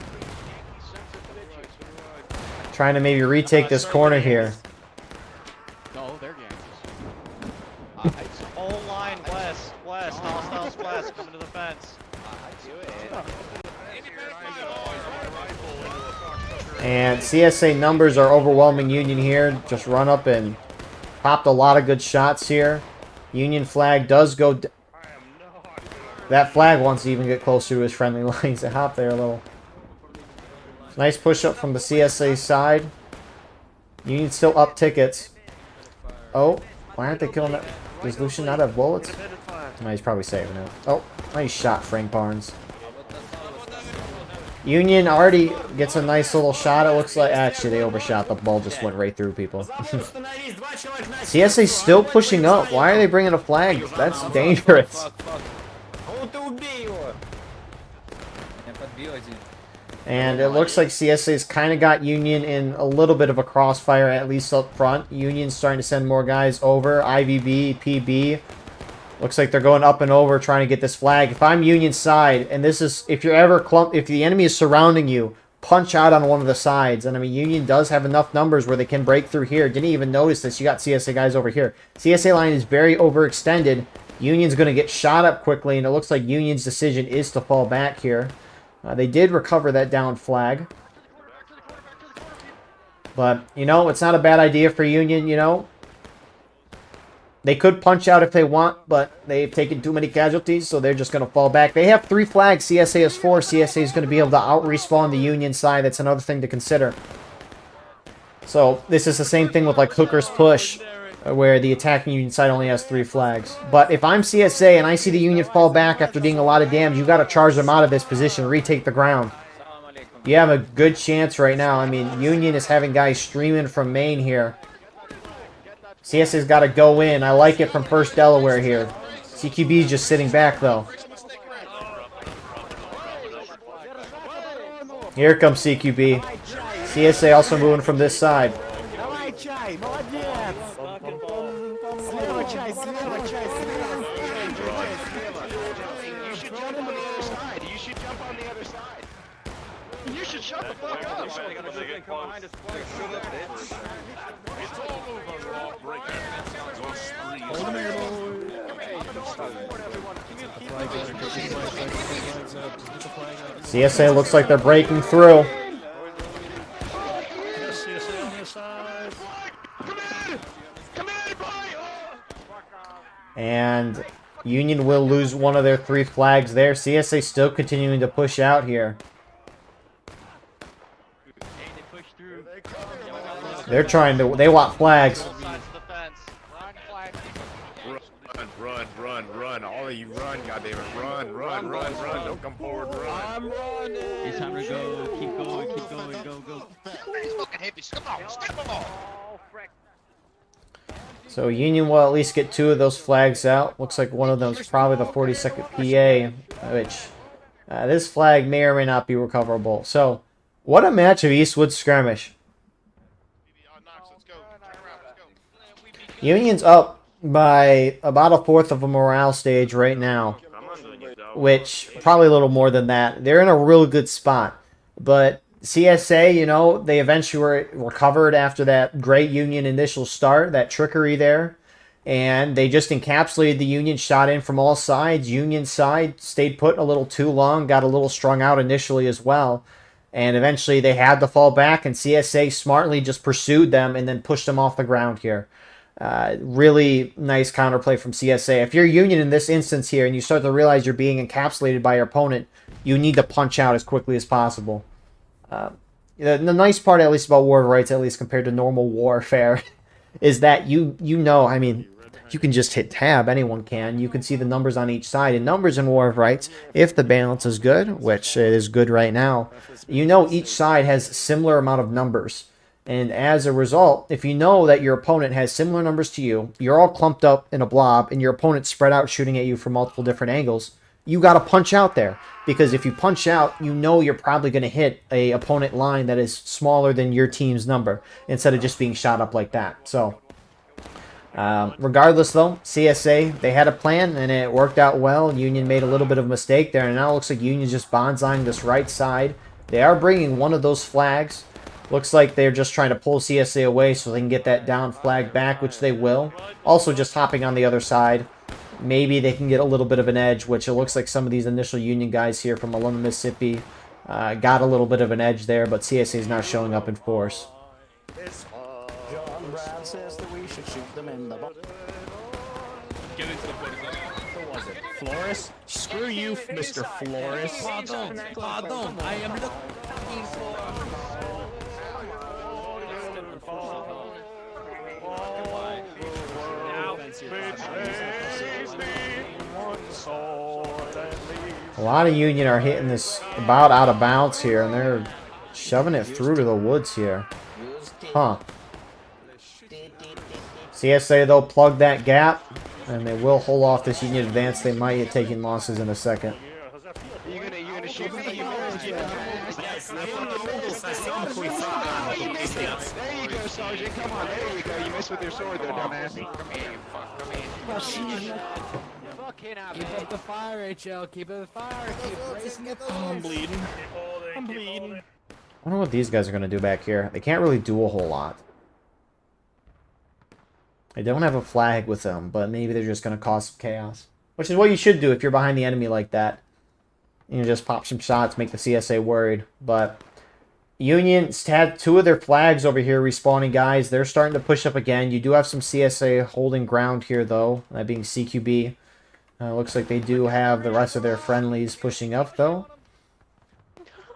Trying to maybe retake this corner here. No, they're gangs. It's whole line west, hostiles west, coming to the fence. And CSA numbers are overwhelming Union here. Just run up and popped a lot of good shots here. Union flag does go... That flag wants to even get closer to his friendly lines. They hop there a little. Nice push up from the CSA side. Union still up tickets. Oh, why aren't they killing that? Does Lucian not have bullets? No, he's probably saving it. Oh, nice shot, Frank Barnes. Union already gets a nice little shot, it looks like. Actually, they overshot. The ball just went right through people. CSA still pushing up. Why are they bringing a flag? That's dangerous. And it looks like CSA's kind of got Union in a little bit of a crossfire, at least up front. Union's starting to send more guys over. IVB, PB. Looks like they're going up and over trying to get this flag. If I'm Union side, and this is, if you're ever if the enemy is surrounding you, punch out on one of the sides. And I mean, Union does have enough numbers where they can break through here. Didn't even notice this. You got CSA guys over here. CSA line is very overextended. Union's going to get shot up quickly, and it looks like Union's decision is to fall back here. They did recover that down flag. But, you know, it's not a bad idea for Union, you know. They could punch out if they want, but they've taken too many casualties, so they're just going to fall back. They have 3 flags. CSA has 4. CSA is going to be able to out-respawn the Union side. That's another thing to consider. So, this is the same thing with, like, Hooker's Push, where the attacking Union side only has 3 flags. But if I'm CSA and I see the Union fall back after doing a lot of damage, you got to charge them out of this position, retake the ground. You have a good chance right now. I mean, Union is having guys streaming from main here. CSA's got to go in. I like it from First Delaware here. CQB is just sitting back, though. Here comes CQB. CSA also moving from this side. You should shut the fuck up! CSA looks like they're breaking through. And Union will lose one of their 3 flags there. CSA still continuing to push out here. They're trying to, they want flags. Run. All of you run, goddammit. Run. Don't come forward, run. I'm running. It's time to go. Keep going, go. These fucking hippies, come on, step them all! So Union will at least get 2 of those flags out. Looks like one of them is probably the 42nd PA, which this flag may or may not be recoverable. So, what a match of Eastwood Skirmish. Union's up by about a 4th of a morale stage right now, which probably a little more than that. They're in a real good spot, but CSA, you know, they eventually were recovered after that great Union initial start, that trickery there, and they just encapsulated the Union, shot in from all sides. Union side stayed put a little too long, got a little strung out initially as well, and eventually they had to fall back, and CSA smartly just pursued them and then pushed them off the ground here. Really nice counterplay from CSA. If you're Union in this instance here and you start to realize you're being encapsulated by your opponent, you need to punch out as quickly as possible. The nice part, at least about War of Rights, at least compared to normal warfare, is that you know, I mean, you can just hit tab. Anyone can. You can see the numbers on each side. And numbers in War of Rights, if the balance is good, which it is good right now, you know each side has similar amount of numbers. And as a result, if you know that your opponent has similar numbers to you, you're all clumped up in a blob, and your opponent's spread out shooting at you from multiple different angles, you got to punch out there. Because if you punch out, you know you're probably going to hit a opponent line that is smaller than your team's number, instead of just being shot up like that. So, regardless though, CSA, they had a plan, and it worked out well. Union made a little bit of a mistake there, and now it looks like Union's just bonsaiing this right side. They are bringing one of those flags. Looks like they're just trying to pull CSA away so they can get that down flag back, which they will. Also just hopping on the other side. Maybe they can get a little bit of an edge, which it looks like some of these initial Union guys here from Malone, Mississippi got a little bit of an edge there, but CSA is not showing up in force. John Brown says that we should shoot them in the butt. Get into the point. Who was it? Flores? Screw you, Mr. Flores. Pardon. I am looking for... A lot of Union are hitting this about out of bounds here, and they're shoving it through to the woods here. Huh. CSA, though, plug that gap, and they will hold off this Union advance. They might get taking losses in a second. You gonna shoot me? There you go, Sergeant. Come on, there you go. You missed with your sword there, dumbass. Come here, you fuck. Come here. Fucking out, Keep up the fire, HL. Keep up the fire. Keep raising the I'm bleeding. I'm bleeding. I wonder what these guys are going to do back here. They can't really do a whole lot. They don't have a flag with them, but maybe they're just going to cause some chaos. Which is what you should do if you're behind the enemy like that. You know, just pop some shots, make the CSA worried. But Union's had 2 of their flags over here respawning, guys. They're starting to push up again. You do have some CSA holding ground here, though. That being CQB. Looks like they do have the rest of their friendlies pushing up, though.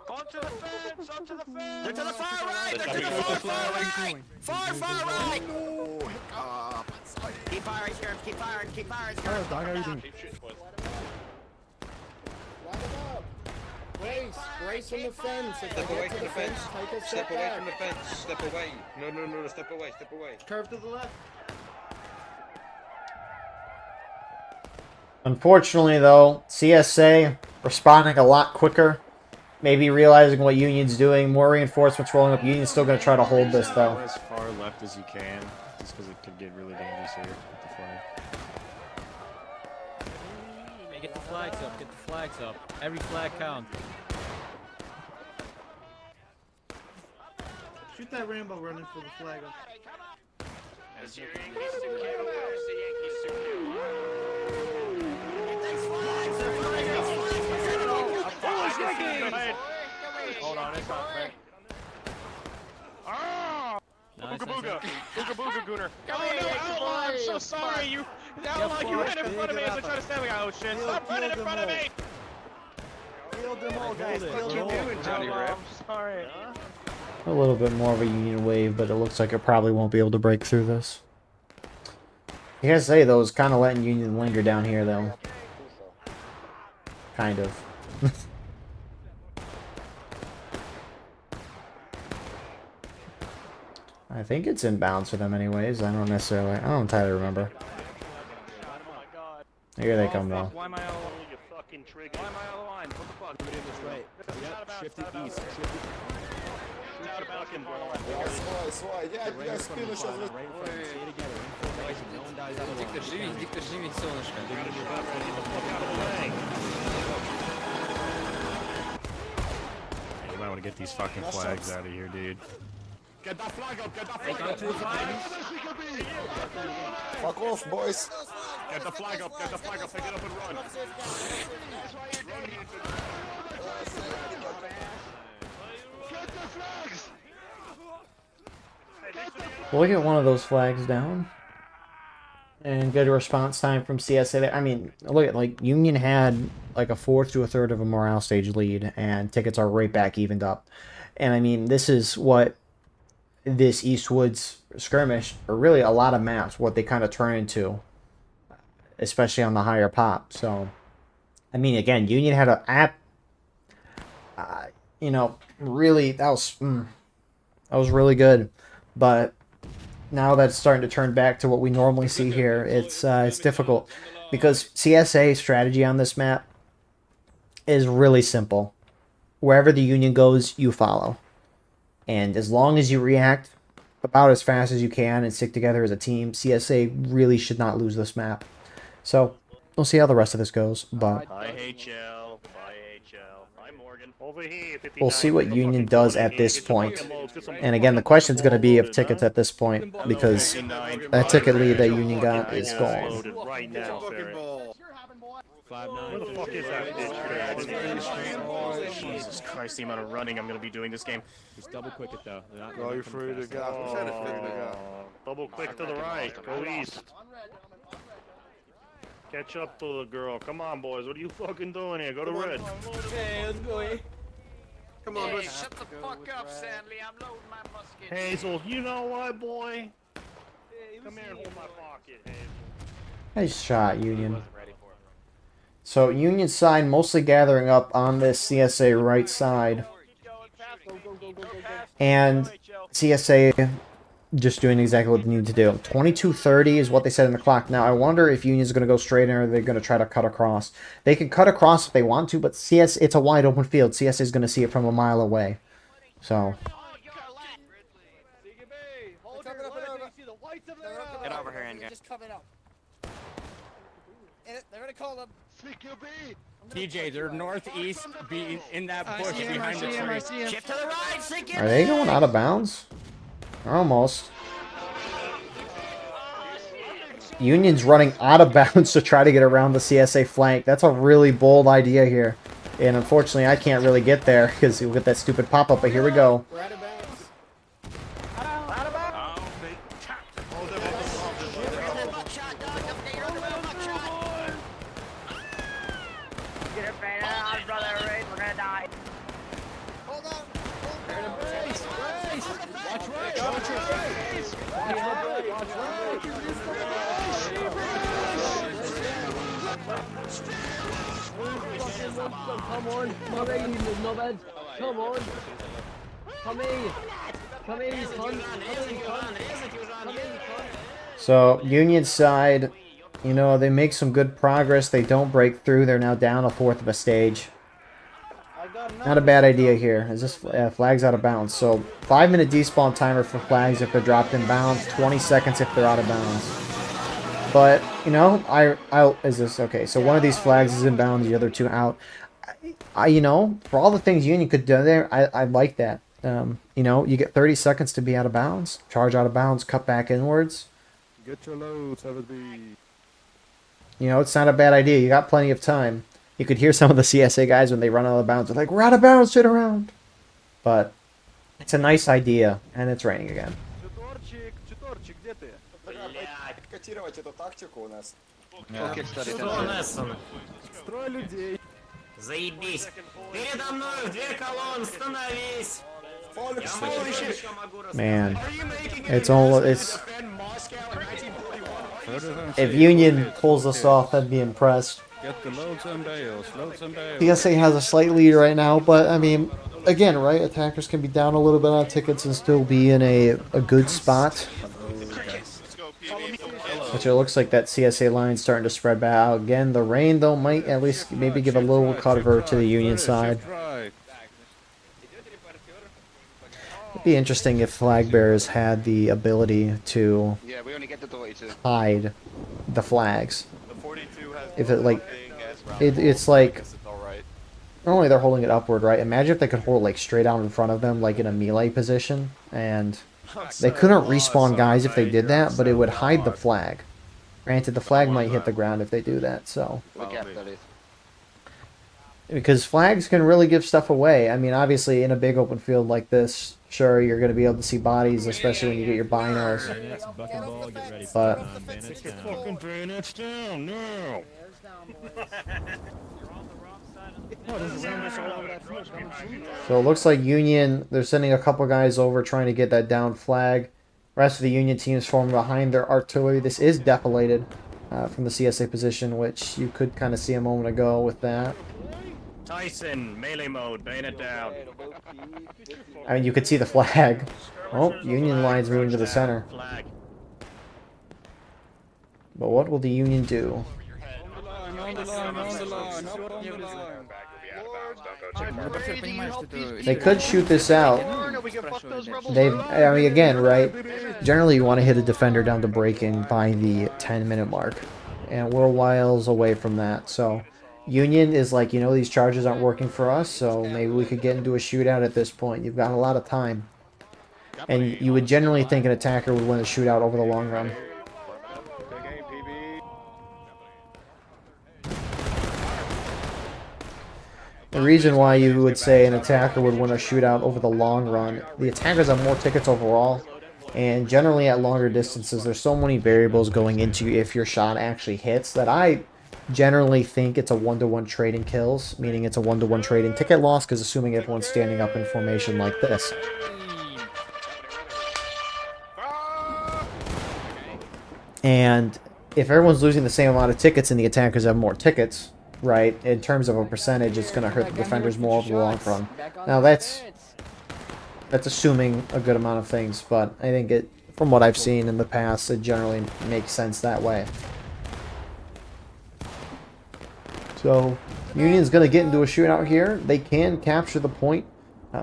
Onto the fence! Onto the fence! They're to the far right! They're to the far right! Far right! Keep firing, Sheriff. Keep firing. Keep firing, Sheriff. Dog, how you doing? Line it up. Brace from the fence. If Step they away get to from the the fence. fence, take a Step step away back. from the fence. Step away. No, step away. Step away. Curve to the left. Unfortunately, though, CSA responding a lot quicker. Maybe realizing what Union's doing. More reinforcements rolling up. Union's still going to try to hold this, though. As far left as you can, just because it could get really dangerous here with the flag. Get the flags up, get the flags up. Every flag counts. Shoot that Rambo running for the flag. As your Yankees to kill, there's the Yankees to kill. Hold on, it's not fair. Oh! Nice, Booga nice, booga! nice. Booga booga gooner! Oh no, Outlaw! I'm so sorry! You Outlaw, you ran in front of me as I tried to stab me. Oh shit! Stop running in front of me! Kill them all, guys. What Kill you them all. doing, Johnny Rip? I'm sorry. A little bit more of a Union wave, but it looks like it probably won't be able to break through this. You gotta say, though, it's kind of letting Union linger down here, though. Kind of. I think it's inbounds for them anyways. I don't entirely remember. Here they come, though. Why am I out of line? You fucking trigger. Why am I out of line? What the fuck? Put it in this right. Yep, shift it east. Shift it. Out of fucking ball. Yeah, you guys finish off. Right in front. Stay together. In formation. No one dies out of line. You might want to get these fucking flags out of here, dude. Get that flag up! Get that flag up! Fuck off, boys. Get the flag up! Get the flag up! Pick it up and run! Get the flags! We'll get one of those flags down. And good response time from CSA there. I mean, look at, like, Union had like a 1/4 to a 1/3 of a morale stage lead, and tickets are right back evened up. And I mean, this is what this Eastwoods skirmish, or really a lot of maps, what they kind of turn into, especially on the higher pop. So, I mean, again, Union had a app, you know, really, that was really good. But now that it's starting to turn back to what we normally see here, it's difficult, because CSA strategy on this map is really simple. Wherever the Union goes, you follow. And as long as you react about as fast as you can and stick together as a team, CSA really should not lose this map. So, we'll see how the rest of this goes. But Hi, HL. Hi, HL. Hi, Morgan. Over here, 59. we'll see what Union does at this point. And again, the question's going to be of tickets at this point, because that ticket lead that Union got is gone. Right now, Barry. 5-9. Where the fuck is that bitch? Jesus Christ, the amount of running I'm going to be doing this game. Just double quick it though. They're not Go coming through the fast gap. enough. Double click to the right. Go east. Catch up to the girl. Come on, boys. What are you fucking doing here? Go to red. Hey, let's go, eh? Come on, hey, shut the fuck up, Stanley. I'm loading my musket. Hazel, you know what, boy? Come here and hold my pocket, Hazel. Nice shot, Union. So, Union side mostly gathering up on this CSA right side. And CSA just doing exactly what they need to do. 22:30 is what they said in the clock. Now, I wonder if Union's going to go straight in, or they're going to try to cut across. They can cut across if they want to, but it's a wide open field. CSA is going to see it from a mile away. So Get over here and get. Just cover it up. They're gonna call them CQB. TJ, they're northeast, be in that bush behind the tree. Shift to the right, CQB. are they going out of bounds? Almost. Union's running out of bounds to try to get around the CSA flank. That's a really bold idea here. And unfortunately, I can't really get there because you'll get that stupid pop-up, but here we go. We're out of bounds. Come on, come in, knobhead. Come on. Come in. Come in, son. So, Union side, you know, they make some good progress. They don't break through. They're now down a fourth of a stage. Not a bad idea here. Is this flags out of bounds? So 5-minute despawn timer for flags if they're dropped in bounds. 20 seconds if they're out of bounds. But you know, is this okay? So one of these flags is in bounds, the other two out. You know, for all the things Union could do there, I like that. You know, you get 30 seconds to be out of bounds, charge out of bounds, cut back inwards. Get your loads, have it be. You know, it's not a bad idea. You got plenty of time. You could hear some of the CSA guys when they run out of bounds. They're like, we're out of bounds, turn around. But it's a nice idea, and it's raining again. Заебись. Передо мною в 2 колонны, становись. Man, it's if Union pulls this off, I'd be impressed. Get the loads and bales, loads and bales. CSA has a slight lead right now, but I mean, again, right? Attackers can be down a little bit on tickets and still be in a good spot. Which it looks like that CSA line's starting to spread back out again. The rain, though, might at least maybe give a little cover to the Union side. It'd be interesting if flag bearers had the ability to hide the flags. If it like, it's like, normally they're holding it upward, right? Imagine if they could hold like straight out in front of them, like in a melee position, and they couldn't respawn guys if they did that, but it would hide the flag. Granted, the flag might hit the ground if they do that, so. Because flags can really give stuff away. I mean, obviously, in a big open field like this, sure, you're going to be able to see bodies, especially when you get your binos. But Fucking bayonets down, no! so it looks like Union, they're sending a couple guys over trying to get that down flag. Rest of the Union team is forming behind their artillery. This is depilated from the CSA position, which you could kind of see a moment ago with that. Tyson, melee mode, bayonet down. I mean, you could see the flag. Oh, Union line's moving to the center. But what will the Union do? They could shoot this out. I mean, again, right? Generally, you want to hit a defender down to breaking by the 10-minute mark. And we're whiles away from that, so... Union is like, you know, these charges aren't working for us, so maybe we could get into a shootout at this point. You've got a lot of time. And you would generally think an attacker would win a shootout over the long run. The reason why you would say an attacker would win a shootout over the long run, the attackers have more tickets overall, and generally at longer distances, there's so many variables going into if your shot actually hits that I generally think it's a 1-to-1 trade in kills, meaning it's a 1-to-1 trade in ticket loss, because assuming everyone's standing up in formation like this. And if everyone's losing the same amount of tickets and the attackers have more tickets, right, in terms of a percentage, it's going to hurt the defenders more over the long run. Now that's assuming a good amount of things, but I think it, from what I've seen in the past, it generally makes sense that way. So, Union's going to get into a shootout here. They can capture the point,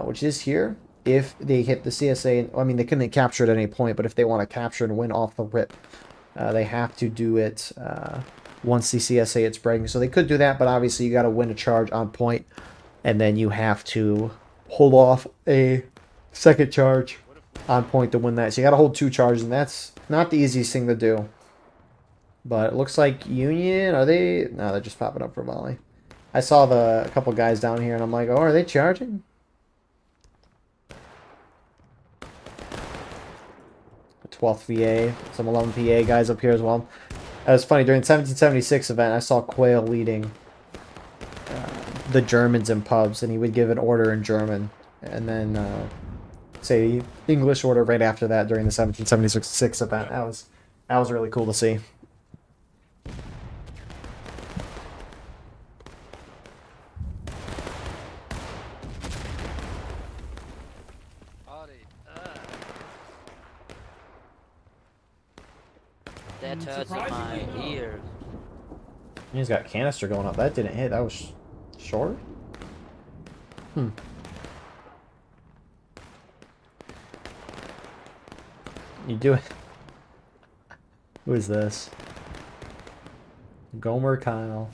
which is here. if they hit the CSA, I mean, they couldn't capture it at any point, but if they want to capture and win off the rip, they have to do it once the CSA hits breaking. So they could do that, but obviously you got to win a charge on point, and then you have to hold off a second charge on point to win that. So you got to hold 2 charges, and that's not the easiest thing to do. But it looks like Union, are they? No, they're just popping up for volley. I saw a couple guys down here, and I'm like, oh, are they charging? The 12th VA, some 11th VA guys up here as well. That was funny, during the 1776 event, I saw Quail leading the Germans in pubs, and he would give an order in German, and then say the English order right after that during the 1776 event. That was really cool to see. That hurts my ears. He's got canister going up. That didn't hit. That was short. You do it. Who is this? Gomer Kyle.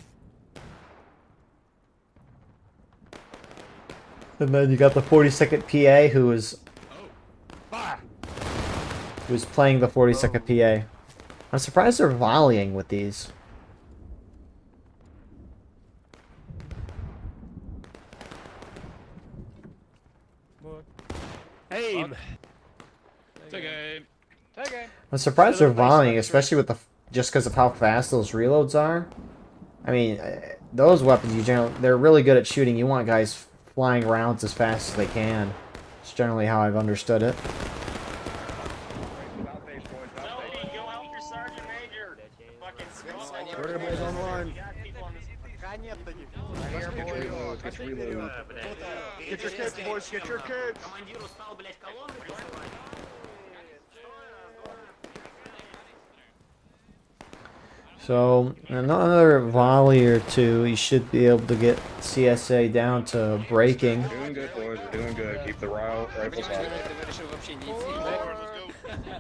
And then you got the 42nd PA who was playing the 42nd PA. I'm surprised they're volleying with these. Aim. Take aim. I'm surprised they're volleying, especially with just because of how fast those reloads are. I mean, those weapons they're really good at shooting. You want guys flying rounds as fast as they can. It's generally how I've understood it. Everybody's on the line. Get your kids, boys, get your kids. So, another volley or two, you should be able to get CSA down to breaking. We're doing good, boys. We're doing good. Keep the rifles up.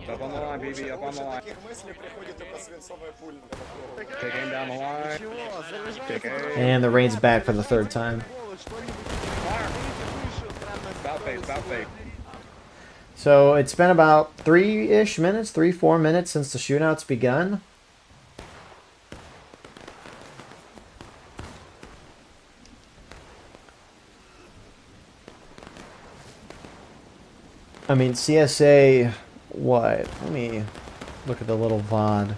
Up on the line, BB. Up on the line. Take aim down the line. Take aim. And the rain's back for the 3rd time. About face, about face. So, it's been about 3-ish minutes, 3-4 minutes since the shootout's begun. I mean, CSA, what? Let me look at the little VOD.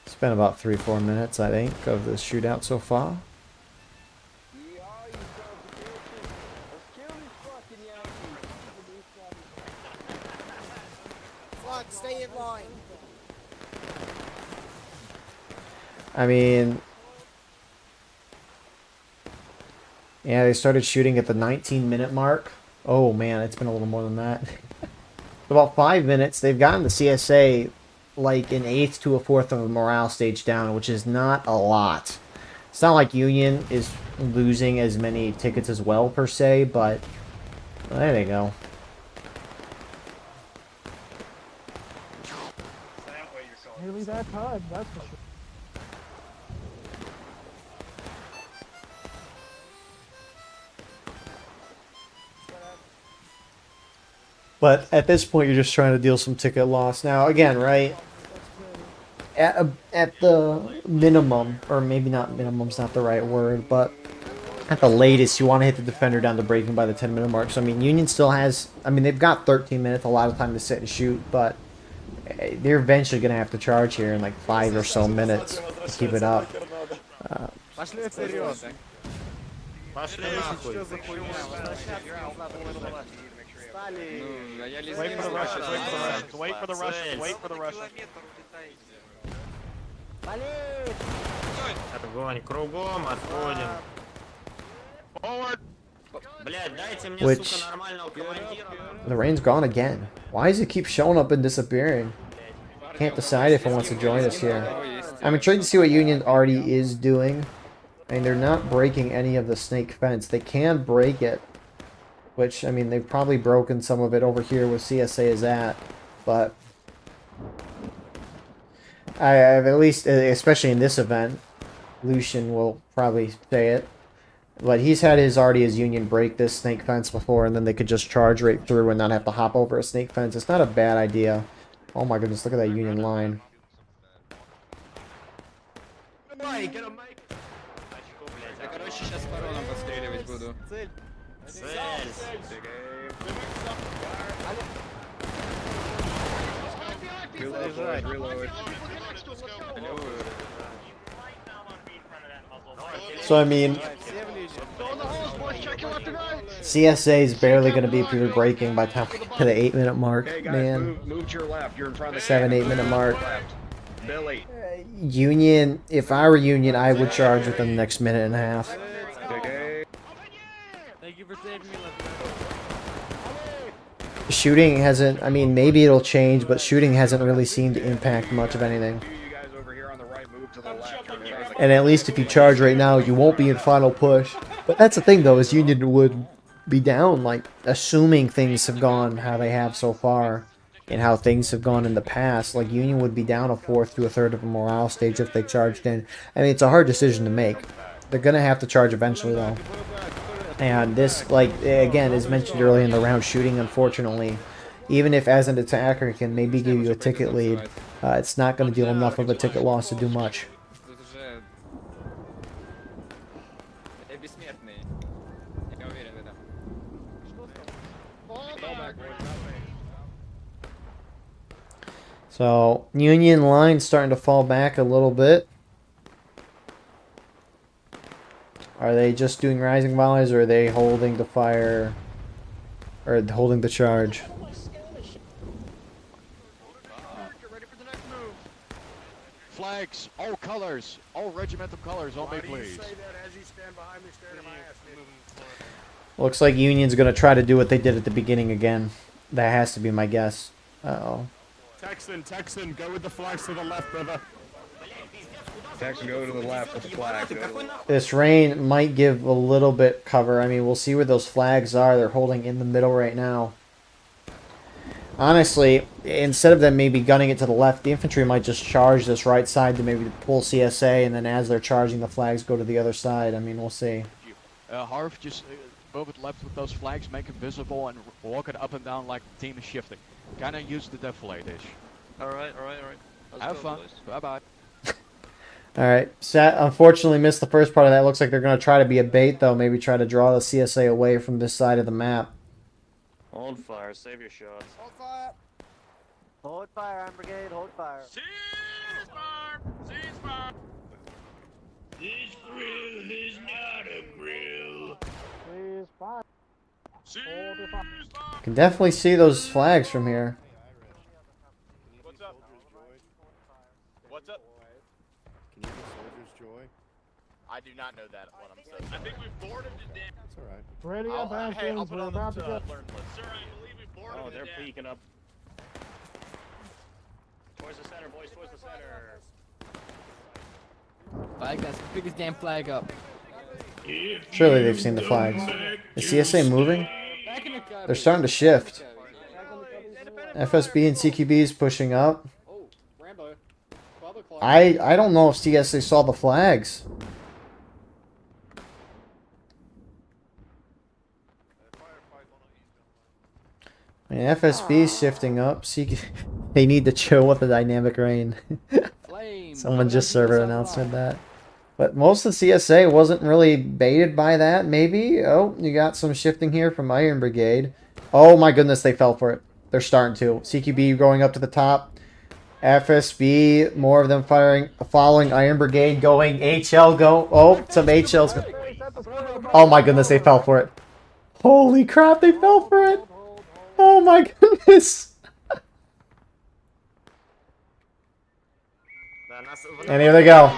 It's been about 3-4 minutes, I think, of the shootout so far. Stay in line. I mean, yeah, they started shooting at the 19-minute mark. Oh man, it's been a little more than that. About 5 minutes, they've gotten the CSA like an 1/8 to a 1/4 of a morale stage down, which is not a lot. It's not like Union is losing as many tickets as well, per se, but there they go. Nearly that time, that's for sure. But at this point, you're just trying to deal some ticket loss. Now, again, right? At the minimum, or maybe not minimum's not the right word, but at the latest, you want to hit the defender down to breaking by the 10-minute mark. So, I mean, Union still has, I mean, they've got 13 minutes, a lot of time to sit and shoot, but they're eventually going to have to charge here in like 5 or so minutes to keep it up. Wait for the Russians, wait for the Russians, wait for the Russians. Огонь, кругом отходим. Forward! Блядь, дайте мне, Which, сука, нормального командира. the rain's gone again. Why does it keep showing up and disappearing? Can't decide if it wants to join us here. I'm intrigued to see what Union already is doing. I mean, they're not breaking any of the snake fence. They can break it, which, I mean, they've probably broken some of it over here where CSA is at, but I've at least, especially in this event, Lucian will probably say it, but he's had his Union break this snake fence before, and then they could just charge right through and not have to hop over a snake fence. It's not a bad idea. Oh my goodness, look at that Union line. So I mean, CSA is barely going to be breaking by the time we get to the 8-minute mark, Hey guys, man. move to your left. You're in front of the 7-8-minute mark. Billy. Union, if I were Union, I would charge within the next minute and a half. Thank you for saving me, Shooting hasn't, I mean, maybe it'll change, but shooting hasn't really seemed to impact much of anything. And at least if you charge right now, you won't be in final push. But that's the thing, though, is Union would be down, like, assuming things have gone how they have so far, and how things have gone in the past. Like, Union would be down a fourth to a third of a morale stage if they charged in. I mean, it's a hard decision to make. They're going to have to charge eventually, though. And this, like, again, as mentioned earlier in the round, shooting, unfortunately, even if as an attacker it can maybe give you a ticket lead, it's not going to deal enough of a ticket loss to do much. So, Union line starting to fall back a little bit. Are they just doing rising volleys, or are they holding the fire, or holding the charge? Flags, all colors, all regimental colors, on me, please. Looks like Union's going to try to do what they did at the beginning again. That has to be my guess. Uh-oh. Texan, go with the flags to the left, brother. Texan, go to the left with the flag. This rain might give a little bit cover. I mean, we'll see where those flags are. They're holding in the middle right now. Honestly, instead of them maybe gunning it to the left, the infantry might just charge this right side to maybe pull CSA, and then as they're charging, the flags go to the other side. I mean, we'll see. Harv, just move it left with those flags, make them visible, and walk it up and down like the team is shifting. Kind of use the deflate-ish. Alright. Have fun. Bye-bye. Alright, unfortunately missed the first part of that. Looks like they're going to try to be a bait, though. Maybe try to draw the CSA away from this side of the map. Hold fire, save your shots. Hold fire. Hold fire, Iron Brigade, hold fire. Cease fire! Cease fire! This grill is not a grill. Please fire. Hold your fire. Can definitely see those flags from here. What's up? What's up? Can you get Soldier's Joy? I do not know that one. I'm so sorry. I think we've boarded it down. That's alright. Ready up, Hamptons, we're about to go. Sir, I believe we boarded Oh, it they're down. peeking up. Towards the center, boys, towards the center. Flag, that's the biggest damn flag up. Surely they've seen the flags. Is CSA moving? They're starting to shift. FSB and CQB is pushing up. I don't know if CSA saw the flags. I mean, FSB is shifting up. They need to chill with the dynamic rain. Someone just server announcement that. But most of the CSA wasn't really baited by that, maybe. Oh, you got some shifting here from Iron Brigade. Oh my goodness, they fell for it. They're starting to. CQB going up to the top. FSB, more of them following Iron Brigade, going HL, go. Oh, some HLs go. Oh my goodness, they fell for it. Holy crap, they fell for it. Oh my goodness. And here they go.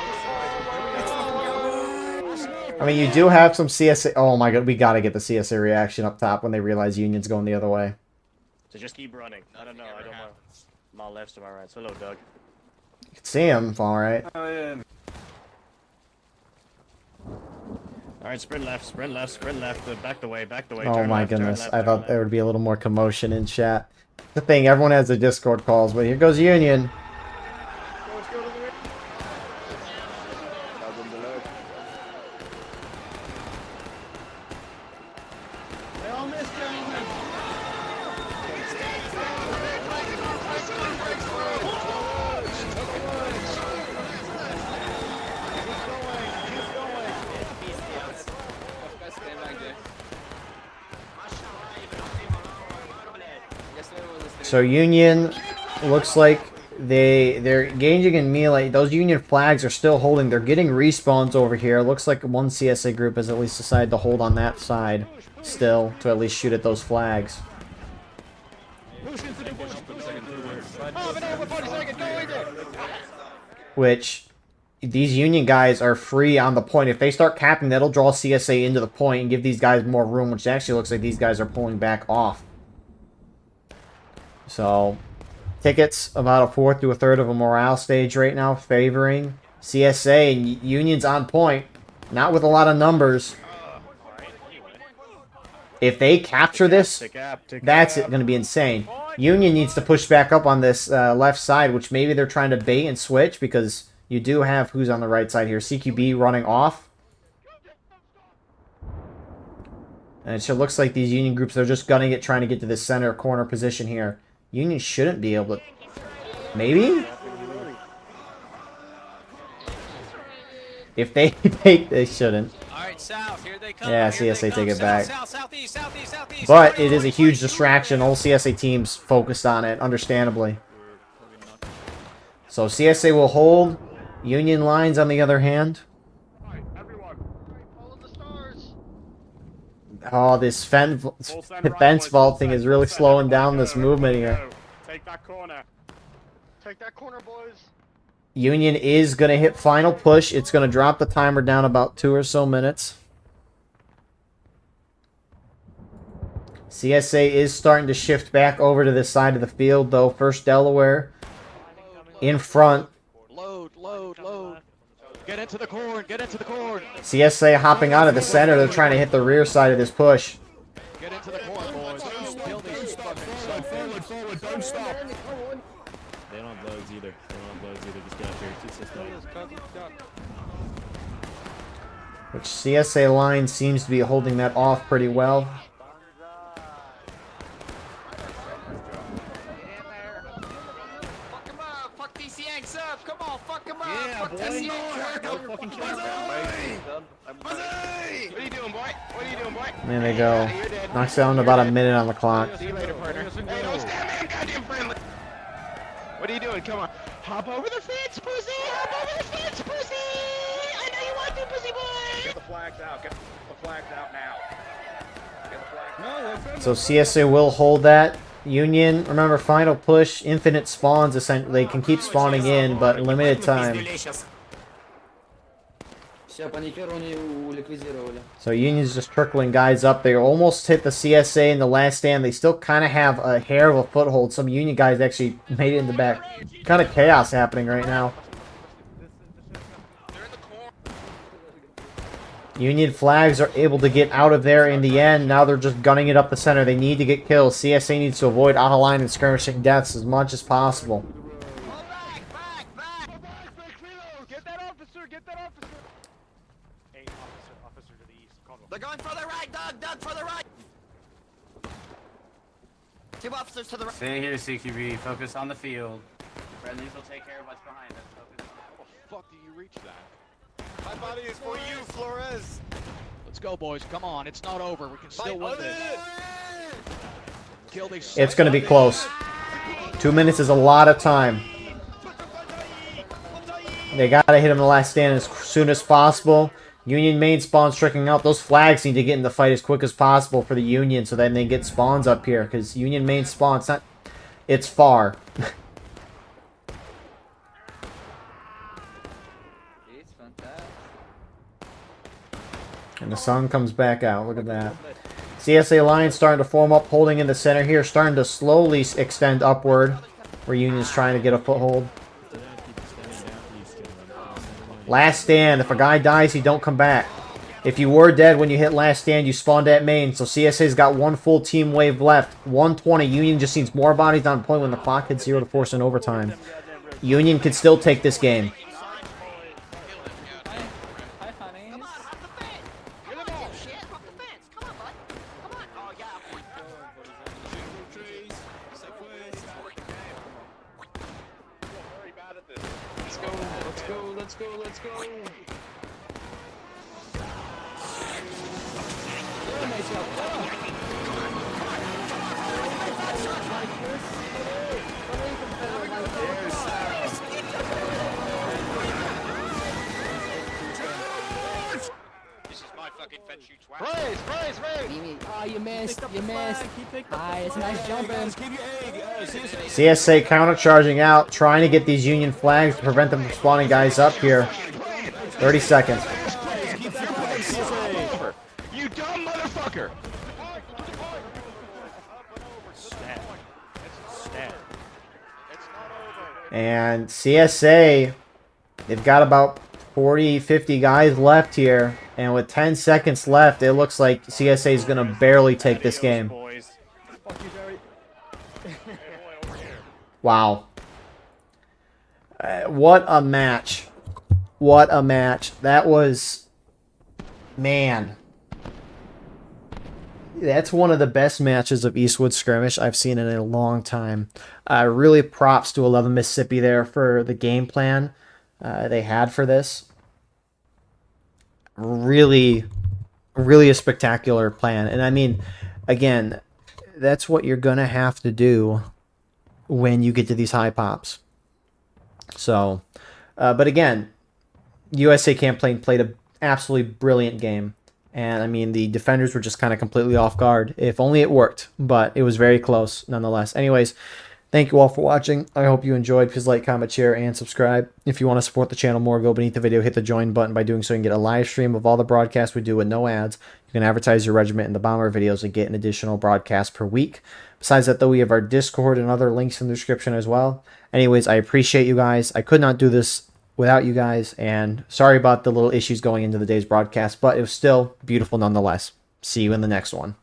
I mean, you do have some CSA. Oh my god, we gotta get the CSA reaction up top when they realize Union's going the other way. So just keep running. I don't know. I don't know. My left's to my right. Hello, Doug. You can see him, alright. Alright, sprint left, back the way, Oh turn my left, turn goodness. left, I turn thought left. there would be a little more commotion in chat. The thing, everyone has their Discord calls, but here goes Union. They all missed, gentlemen. So Union looks like they're engaging in melee. Those Union flags are still holding. They're getting respawns over here. Looks like one CSA group has at least decided to hold on that side still to at least shoot at those flags. Which these Union guys are free on the point. If they start capping, that'll draw CSA into the point and give these guys more room, which actually looks like these guys are pulling back off. So, tickets about a fourth to a third of a morale stage right now, favoring CSA, and Union's on point. Not with a lot of numbers. If they capture this, that's going to be insane. Union needs to push back up on this left side, which maybe they're trying to bait and switch, because you do have who's on the right side here. CQB running off. And it sure looks like these Union groups, they're just gunning it, trying to get to this center corner position here. Union shouldn't be able to... Maybe? If they take... They shouldn't. Alright, south, here they come. Yeah, here CSA take it south, back. southeast. But it is a huge distraction. All CSA teams focused on it, understandably. So CSA will hold. Union lines, on the other hand. Oh, this fence vaulting is really slowing down this movement here. Take that corner. Take that corner, boys. Union is going to hit final push. It's going to drop the timer down about 2 or so minutes. CSA is starting to shift back over to this side of the field, though. First Delaware in front. Load. Get into the corn, CSA hopping out of the center. They're trying to hit the rear side of this push. Get into the corn, boys. Kill these fucking Forward, don't stop. They don't have loads either. Just get up here. Keep system. Which CSA line seems to be holding that off pretty well. Yeah, boy. What are you doing, boy? There they go. Knocks down about a minute on the clock. See you later, partner. Hey, don't stand there, goddamn friendly. What are you doing? Come on. Hop over the fence, pussy! Hop over the fence, pussy! I know you want to, pussy boy! Get the flags out. Get the flags out now. Get the flags out. So CSA will hold that. Union, remember, final push, infinite spawns, essentially. They can keep spawning in, but limited time. So Union's just trickling guys up. They almost hit the CSA in the last stand. They still kind of have a hair of a foothold. Some Union guys actually made it in the back. Kind of chaos happening right now. Union flags are able to get out of there in the end. Now they're just gunning it up the center. They need to get kills. CSA needs to avoid out of line and skirmishing deaths as much as possible. Get that officer! Get that officer! Hey, officer to the east. They're going for the right, Doug, for the right. 2 officers to the right. Stay here, CQB. Focus on the field. Friendlies will take care of what's behind us. Focus on How the fuck do you reach that? My body is for you, Flores. Let's go, boys. Come on. It's not over. We can still win this. Kill these. It's going to be close. 2 minutes is a lot of time. They got to hit him the last stand as soon as possible. Union main spawn tricking out. Those flags need to get in the fight as quick as possible for the Union so then they get spawns up here. Because Union main spawn, it's far. And the sun comes back out. Look at that. CSA line starting to form up, holding in the center here. Starting to slowly extend upward. Where Union's trying to get a foothold. Last stand. If a guy dies, he don't come back. If you were dead when you hit last stand, you spawned at main. So CSA's got one full team wave left. 120. Union just needs more bodies on point when the clock hits 0 to force an overtime. Union could still take this game. Let's go. This is my fucking fed shoot twat. Praise! Oh, you missed. Hi, it's a nice jumping. CSA countercharging out, trying to get these Union flags to prevent them from spawning guys up here. 30 seconds. You dumb motherfucker! And CSA, they've got about 40, 50 guys left here. And with 10 seconds left, it looks like CSA is going to barely take this game. Wow. What a match. What a match. That was... Man. That's one of the best matches of Eastwood Skirmish I've seen in a long time. Really props to 11 Mississippi there for the game plan they had for this. Really a spectacular plan. And I mean, again, that's what you're going to have to do when you get to these high pops. So, but again, USA Campaign played an absolutely brilliant game. And, I mean, the defenders were just kind of completely off guard. If only it worked, but it was very close nonetheless. Anyways, thank you all for watching. I hope you enjoyed. Please like, comment, share, and subscribe. If you want to support the channel more, go beneath the video, hit the join button. By doing so, you can get a live stream of all the broadcasts we do with no ads. You can advertise your regiment in the bomber videos and get an additional broadcast per week. Besides that, though, we have our Discord and other links in the description as well. Anyways, I appreciate you guys. I could not do this without you guys, and sorry about the little issues going into the day's broadcast, but it was still beautiful nonetheless. See you in the next one.